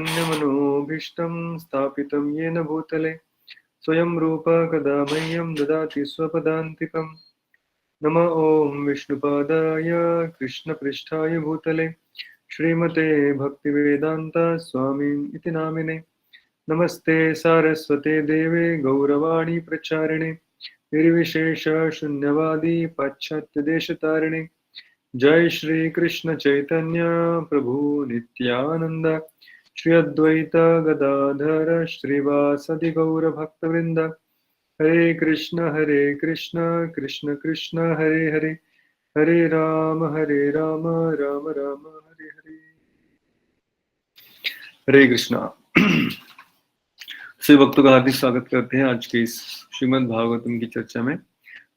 मनोभीष्टं स्थापितं येन भूतले स्वयं रूप कदा मह्यं ददाति स्वपदान्तिकम्। नमः ॐ विष्णुपादाय कृष्णपृष्ठाय भूतले श्रीमते भक्तिवेदान्त स्वामी इति नामिने। नमस्ते सारस्वते देवे गौरवाणी प्रचारिणे निर्विशेष शून्यवादी पाश्चात्यदेशतारिणे। जय श्री कृष्ण चैतन्य प्रभु नित्यानंद श्री अद्वैत गदाधर श्रीवासदि गौर भक्तवृंद। हरे कृष्ण कृष्ण कृष्ण हरे हरे, हरे राम राम राम हरे हरे। हरे कृष्णा। सभी भक्तों का हार्दिक स्वागत करते हैं आज के इस श्रीमद् भागवतम की चर्चा में,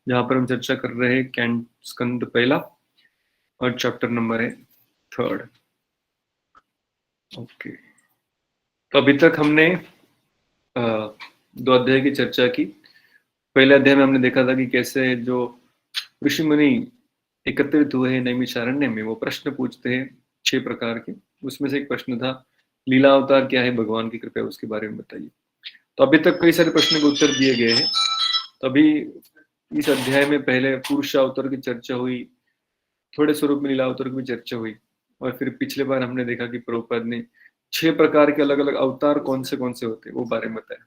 जहां पर हम चर्चा कर रहे हैं कैंट स्कंद पहला और चैप्टर नंबर है 3। ओके, तो अभी तक हमने 2 अध्याय की चर्चा की। पहले अध्याय में हमने देखा था कि कैसे जो ऋषि मुनि एकत्रित हुए हैं नैमिषारण्य में, वो प्रश्न पूछते हैं 6 प्रकार के। उसमें से एक प्रश्न था लीला अवतार क्या है, भगवान की कृपा उसके बारे में बताइए। तो अभी तक कई सारे प्रश्न के उत्तर दिए गए हैं। तो अभी इस अध्याय में पहले पुरुष अवतार की चर्चा हुई, थोड़े स्वरूप में लीला अवतार की भी चर्चा हुई, और फिर पिछले बार हमने देखा कि प्रभुपाद ने 6 प्रकार के अलग अलग अवतार कौन से होते हैं वो बारे में बताया।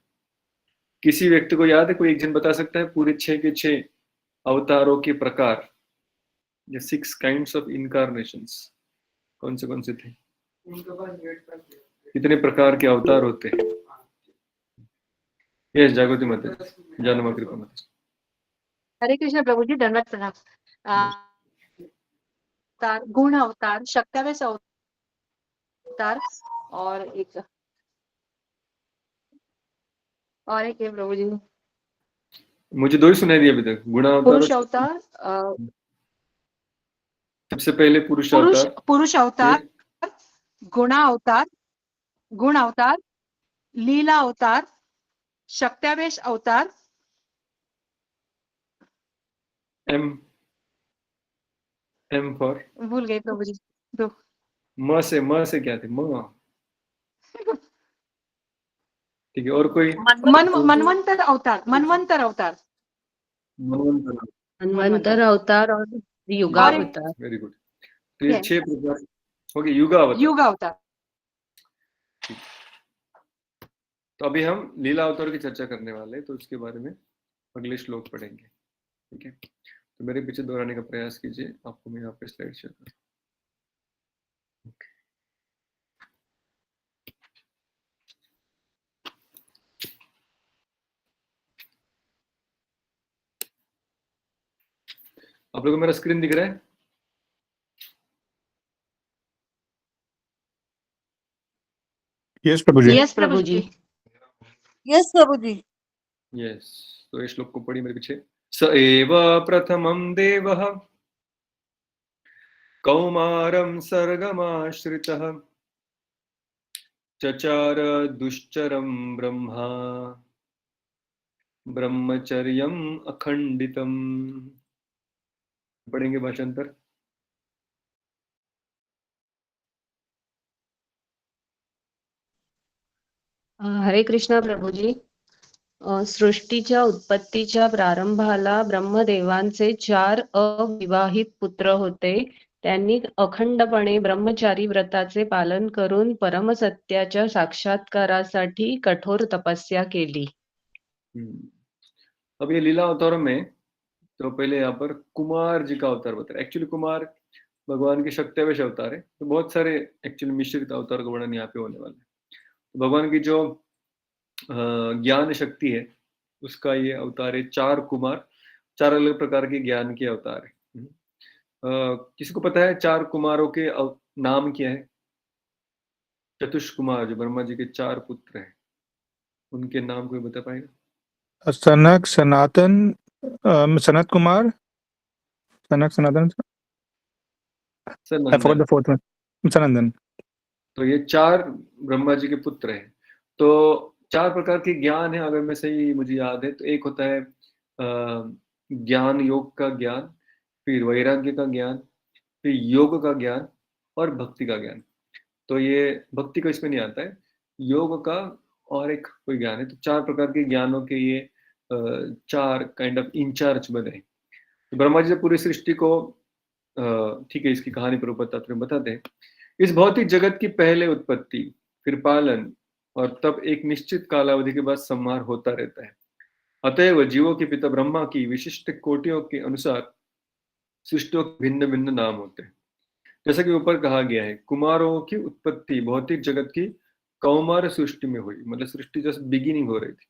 किसी व्यक्ति को याद है, कोई एक जन बता सकता है पूरे 6 के 6 अवतारों के प्रकार, या 6 काइंड्स ऑफ इनकारनेशंस कौन से थे? कितने प्रकार के अवतार होते हैं? यस, जागृति माता, जानवा कृपा माता। हरे कृष्ण प्रभु जी, धन्यवाद प्रणाम। अवतार, गुण अवतार, शक्तावेश अवतार और एक है प्रभु जी। मुझे 2 ही सुनाई दिए अभी तक, गुण अवतार, पुरुष अवतार। सबसे पहले पुरुष अवतार, गुण अवतार, लीला अवतार, शक्तावेश अवतार, एम फॉर भूल गए प्रभु जी। 2 म से क्या थे? म, ठीक है। और कोई? मनवंतर अवतार, मनवंतर अवतार और युगावतार। Very good. तो ये 6 प्रकार हो गए युगा अवतार। तो अभी हम लीला अवतार की चर्चा करने वाले हैं, तो उसके बारे में अगले श्लोक पढ़ेंगे। ठीक है, तो मेरे पीछे दोहराने का प्रयास कीजिए, आपको मैं यहाँ पे स्लाइड शेयर करूँ। आप लोगों को मेरा स्क्रीन दिख रहा है? यस प्रभु जी। यस प्रभु जी। यस प्रभु जी। यस, तो ये श्लोक को पढ़िए मेरे पीछे। स एव प्रथमं देवः कौमारं सर्गमाश्रितः चचार दुश्चरं ब्रह्मा ब्रह्मचर्यम् अखंडितम्। पढ़ेंगे भाषांतर। हरे कृष्ण प्रभूजी। सृष्टीच्या उत्पत्तीच्या प्रारंभाला ब्रह्मदेवांचे 4 अविवाहित पुत्र होते. त्यांनी अखंडपणे ब्रह्मचारी व्रताचे पालन करून परमसत्याच्या साक्षात्कारासाठी कठोर तपस्या केली. अब ये लीला अवतारों में तो पहले यहाँ पर कुमार जी का अवतार बताया। एक्चुअली कुमार भगवान के शक्तावेश अवतार है, तो बहुत सारे एक्चुअली मिश्रित अवतार का वर्णन यहाँ पे होने वाला है। तो भगवान की जो ज्ञान शक्ति है उसका ये अवतार है। 4 कुमार, 4 अलग प्रकार के ज्ञान के अवतार है। किसी को पता है 4 कुमारों के नाम क्या है? चतुष कुमार जो ब्रह्मा जी के 4 पुत्र हैं, उनके नाम कोई बता पाएगा? सनक, सनातन, सनत कुमार, सनक, सनातन, I forgot the fourth one. Sanandan. तो ये 4 ब्रह्मा जी के पुत्र हैं। तो 4 प्रकार के ज्ञान है, अगर मैं सही मुझे याद है। तो एक होता है ज्ञान योग का ज्ञान, फिर वैराग्य का ज्ञान, फिर योग का ज्ञान और भक्ति का ज्ञान। तो ये भक्ति को इसमें नहीं आता है। योग का और एक कोई ज्ञान है। तो 4 प्रकार के ज्ञानों के ये 4 काइंड ऑफ इंचार्ज बने। तो ब्रह्मा जी जब पूरी सृष्टि को ठीक है, इसकी कहानी प्रभुपाद बताते हैं। इस भौतिक जगत की पहले उत्पत्ति, फिर पालन और तब एक निश्चित कालावधि के बाद संहार होता रहता है। अतएव जीवों के पिता ब्रह्मा की विशिष्ट कोटियों के अनुसार सृष्टियों के भिन्न भिन्न नाम होते हैं। जैसा कि ऊपर कहा गया है, कुमारों की उत्पत्ति भौतिक जगत की कौमार सृष्टि में हुई, मतलब सृष्टि जस्ट बिगिनिंग हो रही थी।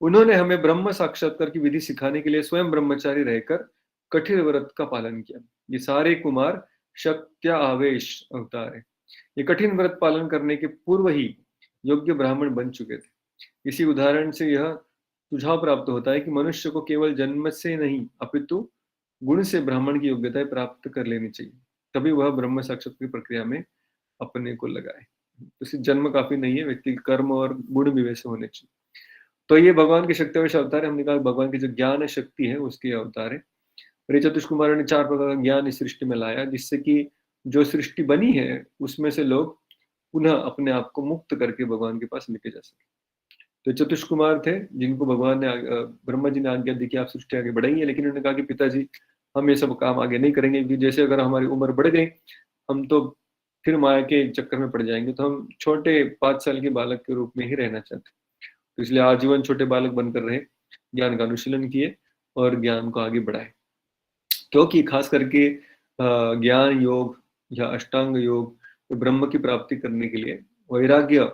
उन्होंने हमें ब्रह्म साक्षात्कार की विधि सिखाने के लिए स्वयं ब्रह्मचारी रहकर कठिन व्रत का पालन किया। ये सारे कुमार शक्त्या आवेश अवतार है। ये कठिन व्रत पालन करने के पूर्व ही योग्य ब्राह्मण बन चुके थे। इसी उदाहरण से यह सुझाव प्राप्त होता है कि मनुष्य को केवल जन्म से नहीं अपितु गुण से ब्राह्मण की योग्यताएं प्राप्त कर लेनी चाहिए, तभी वह ब्रह्म साक्षात्कार की प्रक्रिया में अपने को लगाए। तो सिर्फ जन्म काफी नहीं है, व्यक्ति के कर्म और गुण भी वैसे होने चाहिए। तो ये भगवान की शक्तिवश अवतार है। हमने कहा भगवान की जो ज्ञान शक्ति है उसके अवतार है। और ये चतुष कुमार ने 4 प्रकार का ज्ञान इस सृष्टि में लाया, जिससे कि जो सृष्टि बनी है उसमें से लोग पुनः अपने आप को मुक्त करके भगवान के पास लेके जा सके। तो चतुष कुमार थे जिनको भगवान ने ब्रह्मा जी ने आज्ञा दी कि आप सृष्टि आगे बढ़ाइए, लेकिन उन्होंने कहा कि पिताजी हम ये सब काम आगे नहीं करेंगे, क्योंकि जैसे अगर हमारी उम्र बढ़ गई हम तो फिर माया के चक्कर में पड़ जाएंगे। तो हम छोटे 5 साल के बालक के रूप में ही रहना चाहते, तो इसलिए आजीवन छोटे बालक बनकर रहे, ज्ञान का अनुशीलन किए और ज्ञान को आगे बढ़ाए। क्योंकि खास करके ज्ञान योग या अष्टांग योग ब्रह्म की प्राप्ति करने के लिए वैराग्य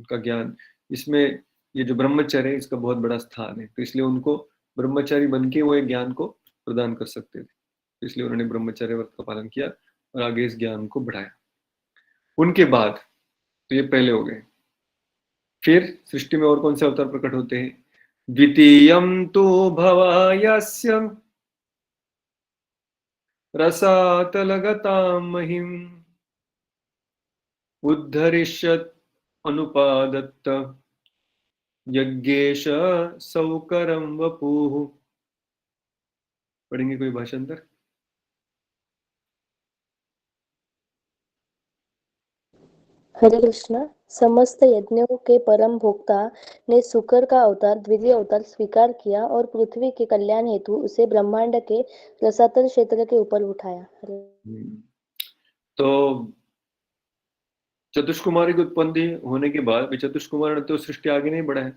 का ज्ञान, इसमें ये जो ब्रह्मचर्य है इसका बहुत बड़ा स्थान है। तो इसलिए उनको ब्रह्मचारी बन के वो ज्ञान को प्रदान कर सकते थे, तो इसलिए उन्होंने ब्रह्मचर्य व्रत का पालन किया और आगे इस ज्ञान को बढ़ाया। उनके बाद तो ये पहले हो गए। फिर सृष्टि में और कौन से अवतार प्रकट होते हैं? द्वितीयं तो भवायस्य रसातलगतां महिम् उद्धरिष्यत् अनुपादत्त यज्ञेश सौकरं वपुः। पढ़ेंगे कोई भाषांतर? हरे कृष्ण। समस्त यज्ञों के परम भोक्ता ने शुकर का अवतार द्वितीय अवतार स्वीकार किया और पृथ्वी के कल्याण हेतु उसे ब्रह्मांड के रसातल क्षेत्र के ऊपर उठाया। तो चतुष्कुमारी की उत्पत्ति होने के बाद भी चतुष्कुमार ने तो सृष्टि आगे नहीं बढ़ाया,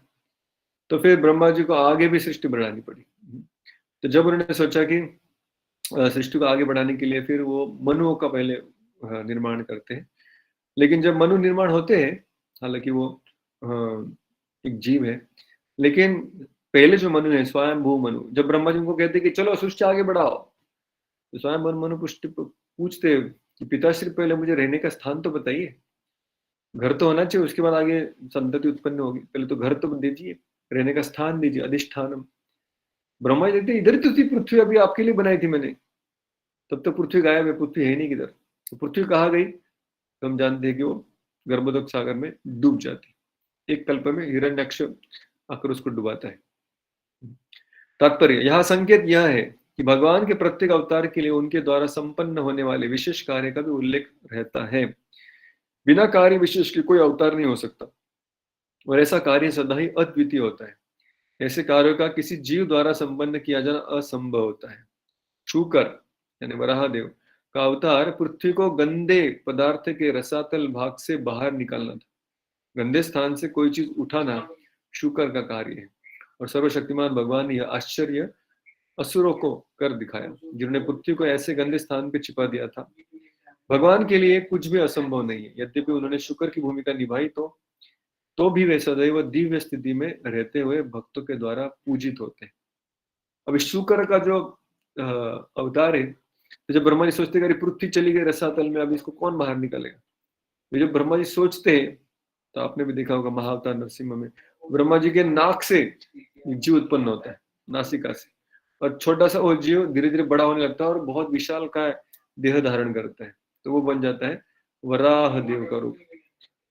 तो फिर ब्रह्मा जी को आगे भी सृष्टि बढ़ानी पड़ी। तो जब उन्होंने सोचा कि सृष्टि को आगे बढ़ाने के लिए फिर वो मनुओं का पहले निर्माण करते हैं। लेकिन जब मनु निर्माण होते हैं, हालांकि वो एक जीव है, लेकिन पहले जो मनु है स्वयंभू मनु, जब ब्रह्मा जी उनको कहते कि चलो सृष्टि आगे बढ़ाओ, तो स्वयं मनु पूछते कि पिताश्री पहले मुझे रहने का स्थान तो बताइए, घर तो होना चाहिए, उसके बाद आगे संतति उत्पन्न होगी, पहले तो घर तो दीजिए, रहने का स्थान दीजिए, अधिष्ठानम। ब्रह्मा जी कहते इधर तो थी पृथ्वी, अभी आपके लिए बनाई थी मैंने, तब तो पृथ्वी गायब है, पृथ्वी है नहीं किधर। तो पृथ्वी कहाँ गई? तो हम जानते हैं कि वो गर्भोदक सागर में डूब जाती। एक कल्प में हिरण्यक्ष आकर उसको डुबाता है। तात्पर्य यहाँ संकेत यह है कि भगवान के प्रत्येक अवतार के लिए उनके द्वारा संपन्न होने वाले विशेष कार्य का भी उल्लेख रहता है। बिना कार्य विशेष के कोई अवतार नहीं हो सकता, और ऐसा कार्य सदा ही अद्वितीय होता है। ऐसे कार्यों का किसी जीव द्वारा संपन्न किया जाना असंभव होता है। शूकर यानी वराहदेव का अवतार पृथ्वी को गंदे पदार्थ के रसातल भाग से बाहर निकालना था। गंदे स्थान से कोई चीज उठाना शूकर का कार्य है, और सर्वशक्तिमान भगवान ने यह आश्चर्य असुरों को कर दिखाया, जिन्होंने पृथ्वी को ऐसे गंदे स्थान पे छिपा दिया था। भगवान के लिए कुछ भी असंभव नहीं है। यद्यपि उन्होंने शुकर की भूमिका निभाई तो भी वे सदैव दिव्य स्थिति में रहते हुए भक्तों के द्वारा पूजित होते हैं। अब इस शुकर का जो अवतार है, तो जब ब्रह्मा जी सोचते हैं पृथ्वी चली गई रसातल में, अब इसको कौन बाहर निकालेगा? तो जब ब्रह्मा जी सोचते हैं, तो आपने भी देखा होगा महाअवतार नरसिम्हा में, ब्रह्मा जी के नाक से जीव उत्पन्न होता है, नासिका से, और छोटा सा वो जीव धीरे धीरे बड़ा होने लगता है और बहुत विशाल का देह धारण करता है, तो वो बन जाता है वराह देव का रूप।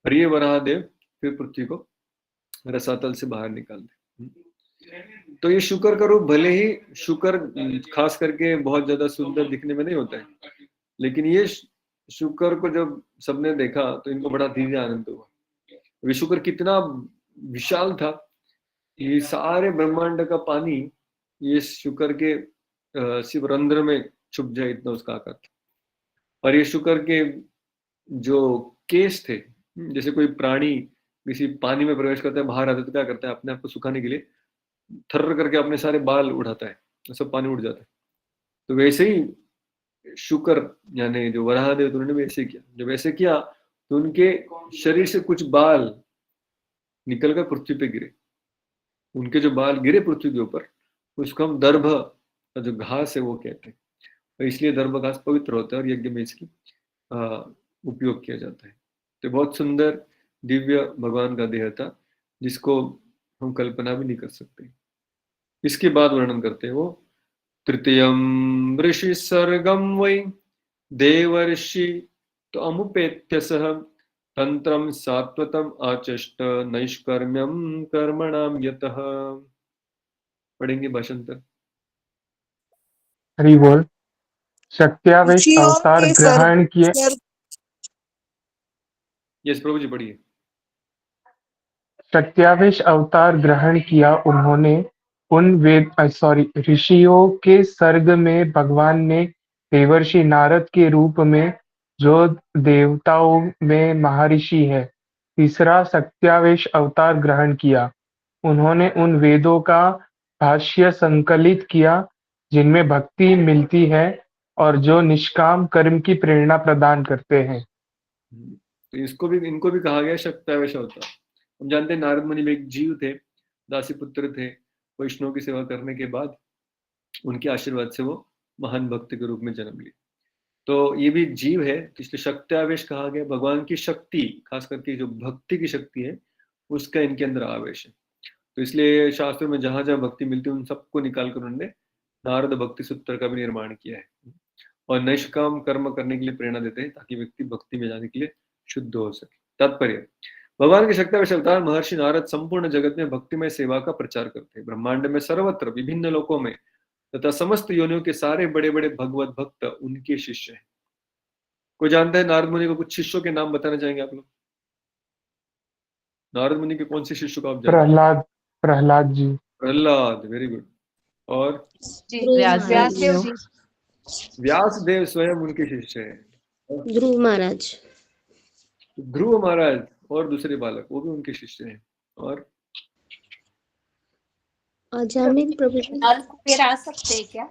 और ये वराह देव फिर पृथ्वी को रसातल से बाहर निकाल दे। तो ये शुकर का रूप, भले ही शुकर खास करके बहुत ज्यादा सुंदर दिखने में नहीं होता है, लेकिन ये शुकर को जब सबने देखा तो इनको बड़ा धीरे आनंद हुआ। वे शुक्र कितना विशाल था, ये सारे ब्रह्मांड का पानी ये शुक्र के सिर्फ रंध्र में छुप जाए, इतना उसका आकार था। और ये शुक्र के जो केस थे, जैसे कोई प्राणी किसी पानी में प्रवेश करता है, बाहर आता है तो क्या करता है, अपने आप को सुखाने के लिए थर्र करके अपने सारे बाल उठाता है, सब पानी उड़ जाता है। तो वैसे ही शुक्र यानी जो वराहदेव, तो उन्होंने वैसे किया। जब ऐसे किया तो उनके शरीर से कुछ बाल निकलकर पृथ्वी पे गिरे। उनके जो बाल गिरे पृथ्वी के ऊपर, उसको हम दर्भ का जो घास है वो कहते हैं, और इसलिए दर्भ घास पवित्र होता है और यज्ञ में इसकी उपयोग किया जाता है। तो बहुत सुंदर दिव्य भगवान का देह था, जिसको हम कल्पना भी नहीं कर सकते। इसके बाद वर्णन करते हैं वो, तृतीयम ऋषि सर्गम वै देवर्षि तो अमुपेत्य सह तंत्रम सात्वतम आचष्ट नैष्कर्म्यम कर्मणाम यतः। पढ़ेंगे भाषांतर। हरि बोल। शक्त्यावेश ऋषियों अवतार के ग्रहण किए। यस प्रभु जी पढ़िए। शक्त्यावेश अवतार ग्रहण किया उन्होंने उन ऋषियों के सर्ग में भगवान ने देवर्षि नारद के रूप में, जो देवताओं में महर्षि है। तीसरा सत्यावेश अवतार ग्रहण किया, उन्होंने उन वेदों का भाष्य संकलित किया जिनमें भक्ति मिलती है और जो निष्काम कर्म की प्रेरणा प्रदान करते हैं। तो इनको भी कहा गया शक्त्यावेश अवतार। हम जानते हैं नारद मुनि में एक जीव थे, दासी पुत्र थे। वैष्णव की सेवा करने के बाद उनके आशीर्वाद से वो महान भक्त के रूप में जन्म लिए। तो ये भी जीव है, तो इसलिए शक्त्यावेश कहा गया। भगवान की शक्ति, खास करके जो भक्ति की शक्ति है, उसका इनके अंदर आवेश है। तो इसलिए शास्त्रों में जहां जहां भक्ति मिलती है उन सबको निकालकर उन्होंने नारद भक्ति सूत्र का भी निर्माण किया है, और निष्काम कर्म करने के लिए प्रेरणा देते हैं, ताकि व्यक्ति भक्ति में जाने के लिए शुद्ध हो सके। तात्पर्य, भगवान के शक्त्यावेश अवतार महर्षि नारद संपूर्ण जगत में भक्तिमय सेवा का प्रचार करते हैं। ब्रह्मांड में सर्वत्र, विभिन्न लोकों में तथा समस्त योनियों के सारे बड़े बड़े भगवत भक्त उनके शिष्य हैं। कोई जानता है नारद मुनि को कुछ शिष्यों के नाम बताना चाहेंगे आप लोग? नारद मुनि के कौन से शिष्यों को आप जानते हैं? प्रहलाद जी। Prahlad, very good. और व्यासदेव जी। व्यासदेव स्वयं उनके शिष्य हैं। ध्रुव महाराज। ध्रुव महाराज और दूसरे बालक वो भी उनके शिष्य हैं। और अजामिल प्रभु जी। नल कुबेर आ सकते हैं क्या?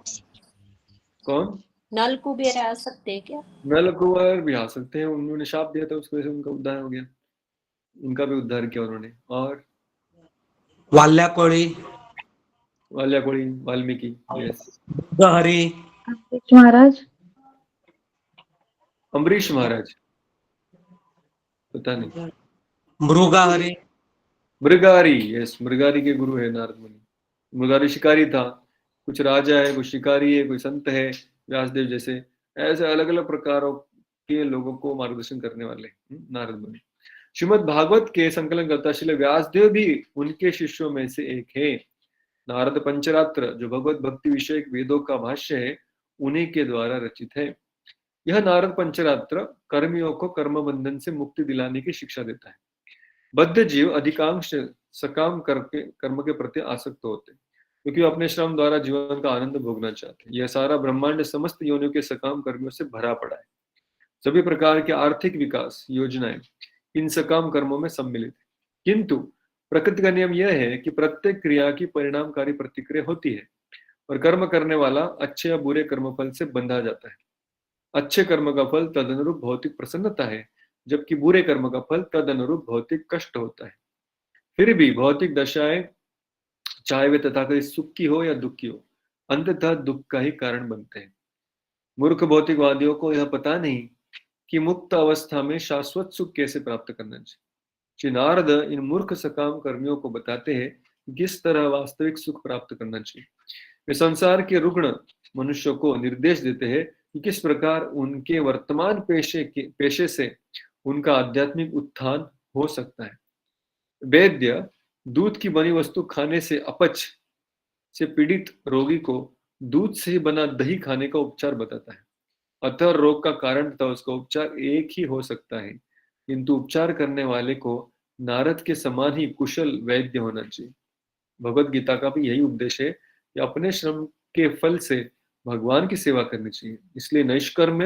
कौन? नल कुबेर आ सकते हैं क्या? नल कुंवर भी आ सकते हैं, उन्होंने शाप दिया था, उसकी वजह से उनका उद्धार हो गया, उनका भी उद्धार किया उन्होंने। और वाल्याकोळी, वाल्मीकि, यस। गहरी, महाराज। अम्बरीश महाराज, पता नहीं। मृगाहरी, मृगारी, यस, मृगारी के गुरु है नारद मुनि। मृगारी शिकारी था, कुछ राजा है, कोई शिकारी है, कोई संत है, व्यासदेव जैसे, ऐसे अलग अलग प्रकारों के लोगों को मार्गदर्शन करने वाले नारद मुनि। श्रीमद् भागवत के संकलन करता श्री व्यासदेव भी उनके शिष्यों में से एक है। नारद पंचरात्र, जो भगवत भक्ति विषयक वेदों का भाष्य है, उन्हीं के द्वारा रचित है। यह नारद पंचरात्र कर्मियों को कर्म बंधन से मुक्ति दिलाने की शिक्षा देता है। बद्ध जीव अधिकांश सकाम कर्म के प्रति आसक्त होते हैं, क्योंकि वो अपने श्रम द्वारा जीवन का आनंद भोगना चाहते हैं। यह सारा ब्रह्मांड समस्त योनियों के सकाम कर्मियों से भरा पड़ा है। सभी प्रकार के आर्थिक विकास योजनाएं इन सकाम कर्मों में सम्मिलित है। किंतु प्रकृति का नियम यह है कि प्रत्येक क्रिया की परिणामकारी प्रतिक्रिया होती है, और कर्म करने वाला अच्छे या बुरे कर्मफल से बंधा जाता है। अच्छे कर्म का फल तदनुरूप भौतिक प्रसन्नता है, जबकि बुरे कर्म का फल तदनुरूप भौतिक कष्ट होता है। फिर भी भौतिक दशाएं, चाहे वे तथाकथित सुख की हो या दुख की हो, अंततः दुख का ही कारण बनते हैं। मूर्ख भौतिकवादियों को यह पता नहीं कि मुक्त अवस्था में शाश्वत सुख कैसे प्राप्त करना चाहिए। श्री नारद इन मूर्ख सकाम कर्मियों को बताते हैं कि किस तरह वास्तविक सुख प्राप्त करना चाहिए। वे संसार के रुग्ण मनुष्यों को निर्देश देते हैं कि किस प्रकार उनके वर्तमान पेशे से उनका आध्यात्मिक उत्थान हो सकता है। वैद्य दूध की बनी वस्तु खाने से अपच से पीड़ित रोगी को दूध से बना दही खाने का उपचार बताता है। अतः रोग का कारण तथा उसका उपचार एक ही हो सकता है, किंतु उपचार करने वाले को नारद के समान ही कुशल वैद्य होना चाहिए। भगवत गीता का भी यही उपदेश है कि अपने श्रम के फल से भगवान की सेवा करनी चाहिए, इसलिए नैष्कर्म्य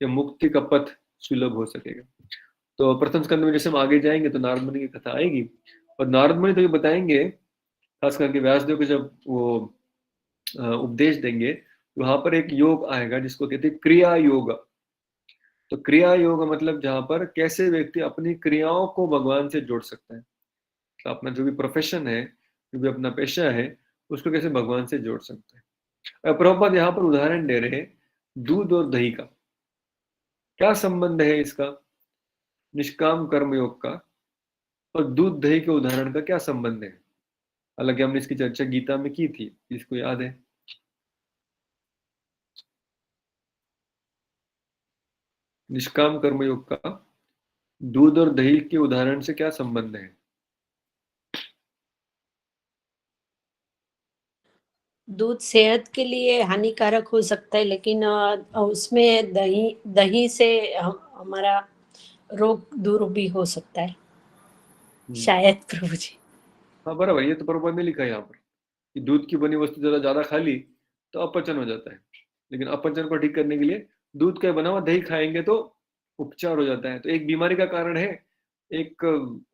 या मुक्ति का पथ सुलभ हो सकेगा। तो प्रथम स्कंद में जैसे हम आगे जाएंगे तो नारद मुनि की कथा आएगी, और नारद मुनि तो ये बताएंगे, खास करके व्यासदेव को जब वो उपदेश देंगे तो वहां पर एक योग आएगा जिसको कहते हैं क्रिया योग। तो क्रिया योग मतलब जहां पर कैसे व्यक्ति अपनी क्रियाओं को भगवान से जोड़ सकता है, तो अपना जो भी प्रोफेशन है, जो भी अपना पेशा है, उसको कैसे भगवान से जोड़ सकता है। अब प्रभुपाद यहाँ पर उदाहरण दे रहे हैं दूध और दही का। क्या संबंध है इसका निष्काम कर्म योग का और दूध दही के उदाहरण का क्या संबंध है? हालांकि हमने इसकी चर्चा गीता में की थी, इसको याद है? निष्काम कर्म योग का दूध और दही के उदाहरण से क्या संबंध है? दूध सेहत के लिए हानिकारक हो सकता है, लेकिन उसमें दही दही से हमारा रोग दूर भी हो सकता है शायद प्रभु जी। हाँ बराबर, ये तो प्रभुपाद ने लिखा है यहाँ पर कि दूध की बनी वस्तु ज्यादा खा ली तो अपचन हो जाता है, लेकिन अपचन को ठीक करने के लिए दूध का बना हुआ दही खाएंगे तो उपचार हो जाता है। तो एक बीमारी का कारण है, एक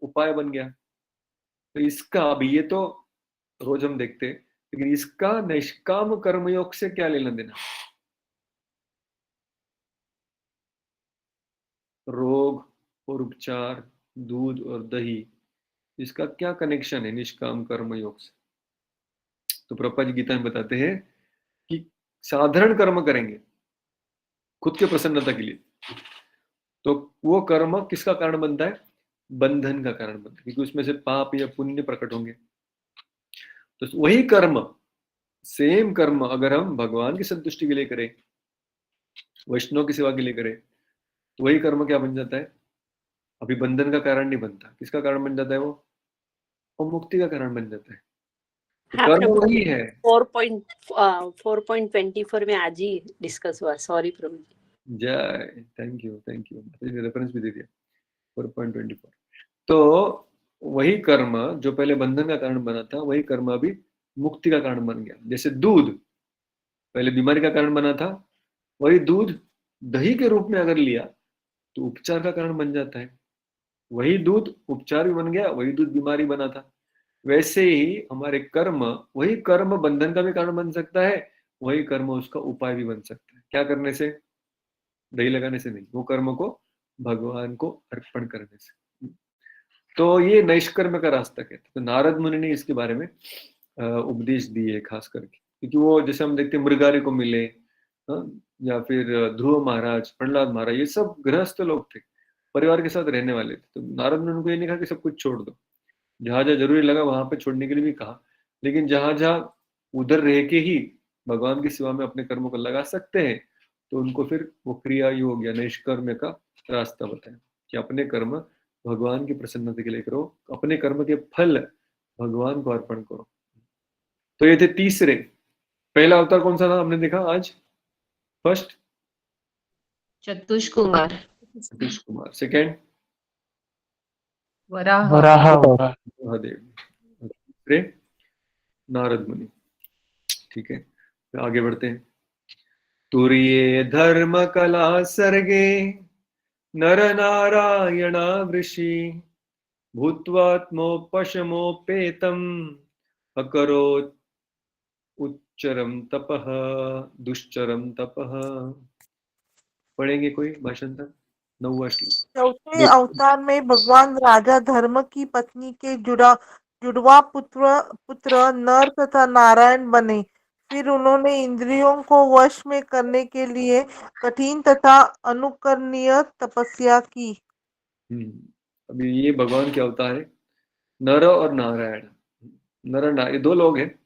उपाय बन गया। तो इसका अभी ये तो रोज हम देखते हैं, लेकिन इसका निष्काम कर्मयोग से क्या लेना देना? रोग और उपचार, दूध और दही, इसका क्या कनेक्शन है निष्काम कर्मयोग से? तो प्रभुपाद जी गीता में बताते हैं कि साधारण कर्म करेंगे खुद के प्रसन्नता के लिए, तो वो कर्म किसका कारण बनता है? बंधन का कारण बनता है, क्योंकि उसमें से पाप या पुण्य प्रकट होंगे। तो वही कर्म, सेम कर्म अगर हम भगवान की संतुष्टि के लिए करें, वैष्णव की सेवा के लिए करें, तो वही कर्म क्या बन जाता है? अभी बंधन का कारण नहीं बनता, किसका कारण बन जाता है वो? मुक्ति का कारण बन जाता है। तो हाँ, कर्म प्रभु वही है। 4.24 में आज ही डिस्कस हुआ, सॉरी प्रभु जी। जय, थैंक यू रेफरेंस भी दे दिया 4.24। तो वही कर्म जो पहले बंधन का कारण बना था, वही कर्म अभी मुक्ति का कारण बन गया। जैसे दूध पहले बीमारी का कारण बना था, वही दूध दही के रूप में अगर लिया तो उपचार का कारण बन जाता है। वही दूध उपचार भी बन गया, वही दूध बीमारी बना था। वैसे ही हमारे कर्म, वही कर्म बंधन का भी कारण बन सकता है, वही कर्म उसका उपाय भी बन सकता है। क्या करने से? दही लगाने से नहीं, वो कर्म को भगवान को अर्पण करने से। तो ये नैष्कर्म का रास्ता कहते हैं। तो नारद मुनि ने इसके बारे में उपदेश दिए है खास करके, क्योंकि वो जैसे हम देखते हैं मृगारी को मिले, या फिर ध्रुव महाराज, प्रहलाद महाराज, ये सब गृहस्थ लोग थे, परिवार के साथ रहने वाले थे। तो नारद ने उनको ये नहीं कहा कि सब कुछ छोड़ दो, जहां जहां जरूरी लगा वहां पे छोड़ने के लिए भी कहा, लेकिन जहां जहां उधर रह के ही भगवान की सेवा में अपने कर्मों को लगा सकते हैं, तो उनको फिर वो क्रिया योग या नैष्कर्म्य का रास्ता बताया कि अपने कर्म भगवान की प्रसन्नता के लिए करो, अपने कर्म के फल भगवान को अर्पण करो। तो ये थे तीसरे। पहला अवतार कौन सा था हमने देखा आज? फर्स्ट चतुष कुमार, सतीश कुमार, सेकेंड वराह, वराह अवतार। महादेव, तीसरे नारद मुनि। ठीक है, तो आगे बढ़ते हैं। तुरीये धर्म कला सर्गे नर नारायणा वृषि भूत्वात्मोपशमोपेतम अकरोत् उच्चरम तपः दुश्चरम तपः। पढ़ेंगे कोई भाषांतर? 9वां श्लोक। चौथे अवतार में भगवान राजा धर्म की पत्नी के जुड़वा पुत्र नर तथा नारायण बने। फिर उन्होंने इंद्रियों को वश में करने के लिए कठिन तथा अनुकरणीय तपस्या की। अभी ये भगवान के अवतार है, नर और नारायण। नर नारायण ये दो लोग हैं,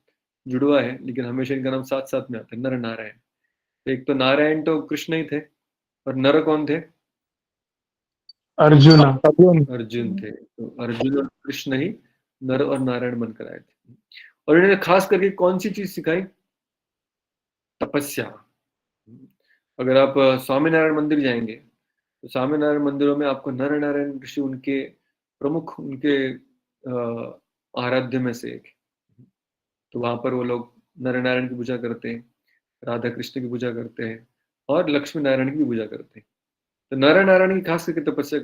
जुड़वा है, लेकिन हमेशा इनका नाम साथ साथ में आता है, नर नारायण। एक तो नारायण तो कृष्ण ही थे, और नर कौन थे? अर्जुन। अर्जुन थे। तो अर्जुन और कृष्ण ही नर और नारायण बनकर आए थे। और इन्होंने खास करके कौन सी चीज सिखाई? तपस्या। अगर आप स्वामीनारायण मंदिर जाएंगे तो स्वामीनारायण मंदिरों में आपको नर नारायण ऋषि उनके प्रमुख उनके आराध्य में से एक। तो वहां पर वो लोग नर नारायण की पूजा करते हैं, राधा कृष्ण की पूजा करते हैं और लक्ष्मी नारायण की भी पूजा करते हैं। तो नर नारायण की खास करके तपस्या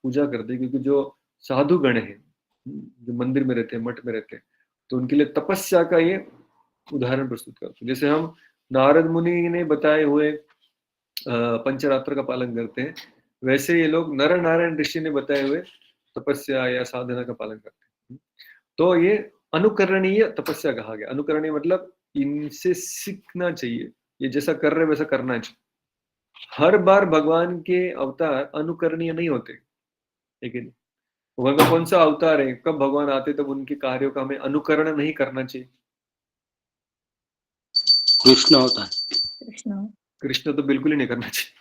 पूजा करते हैं, क्योंकि जो साधु गण है जो मंदिर में रहते हैं, मठ में रहते हैं, तो उनके लिए तपस्या का ये उदाहरण प्रस्तुत करते हैं। जैसे हम नारद मुनि ने बताए हुए पंचरात्र का पालन करते हैं, वैसे ये लोग नर नारायण ऋषि ने बताए हुए तपस्या या साधना का पालन करते हैं। तो ये अनुकरणीय तपस्या कहा गया। अनुकरणीय मतलब इनसे सीखना चाहिए, ये जैसा कर रहे वैसा करना चाहिए। हर बार भगवान के अवतार अनुकरणीय नहीं होते, लेकिन भगवान का कौन सा अवतार है, कब भगवान आते तब उनके कार्यों का हमें अनुकरण नहीं करना चाहिए। कृष्ण होता है, कृष्ण कृष्ण तो बिल्कुल ही नहीं करना चाहिए,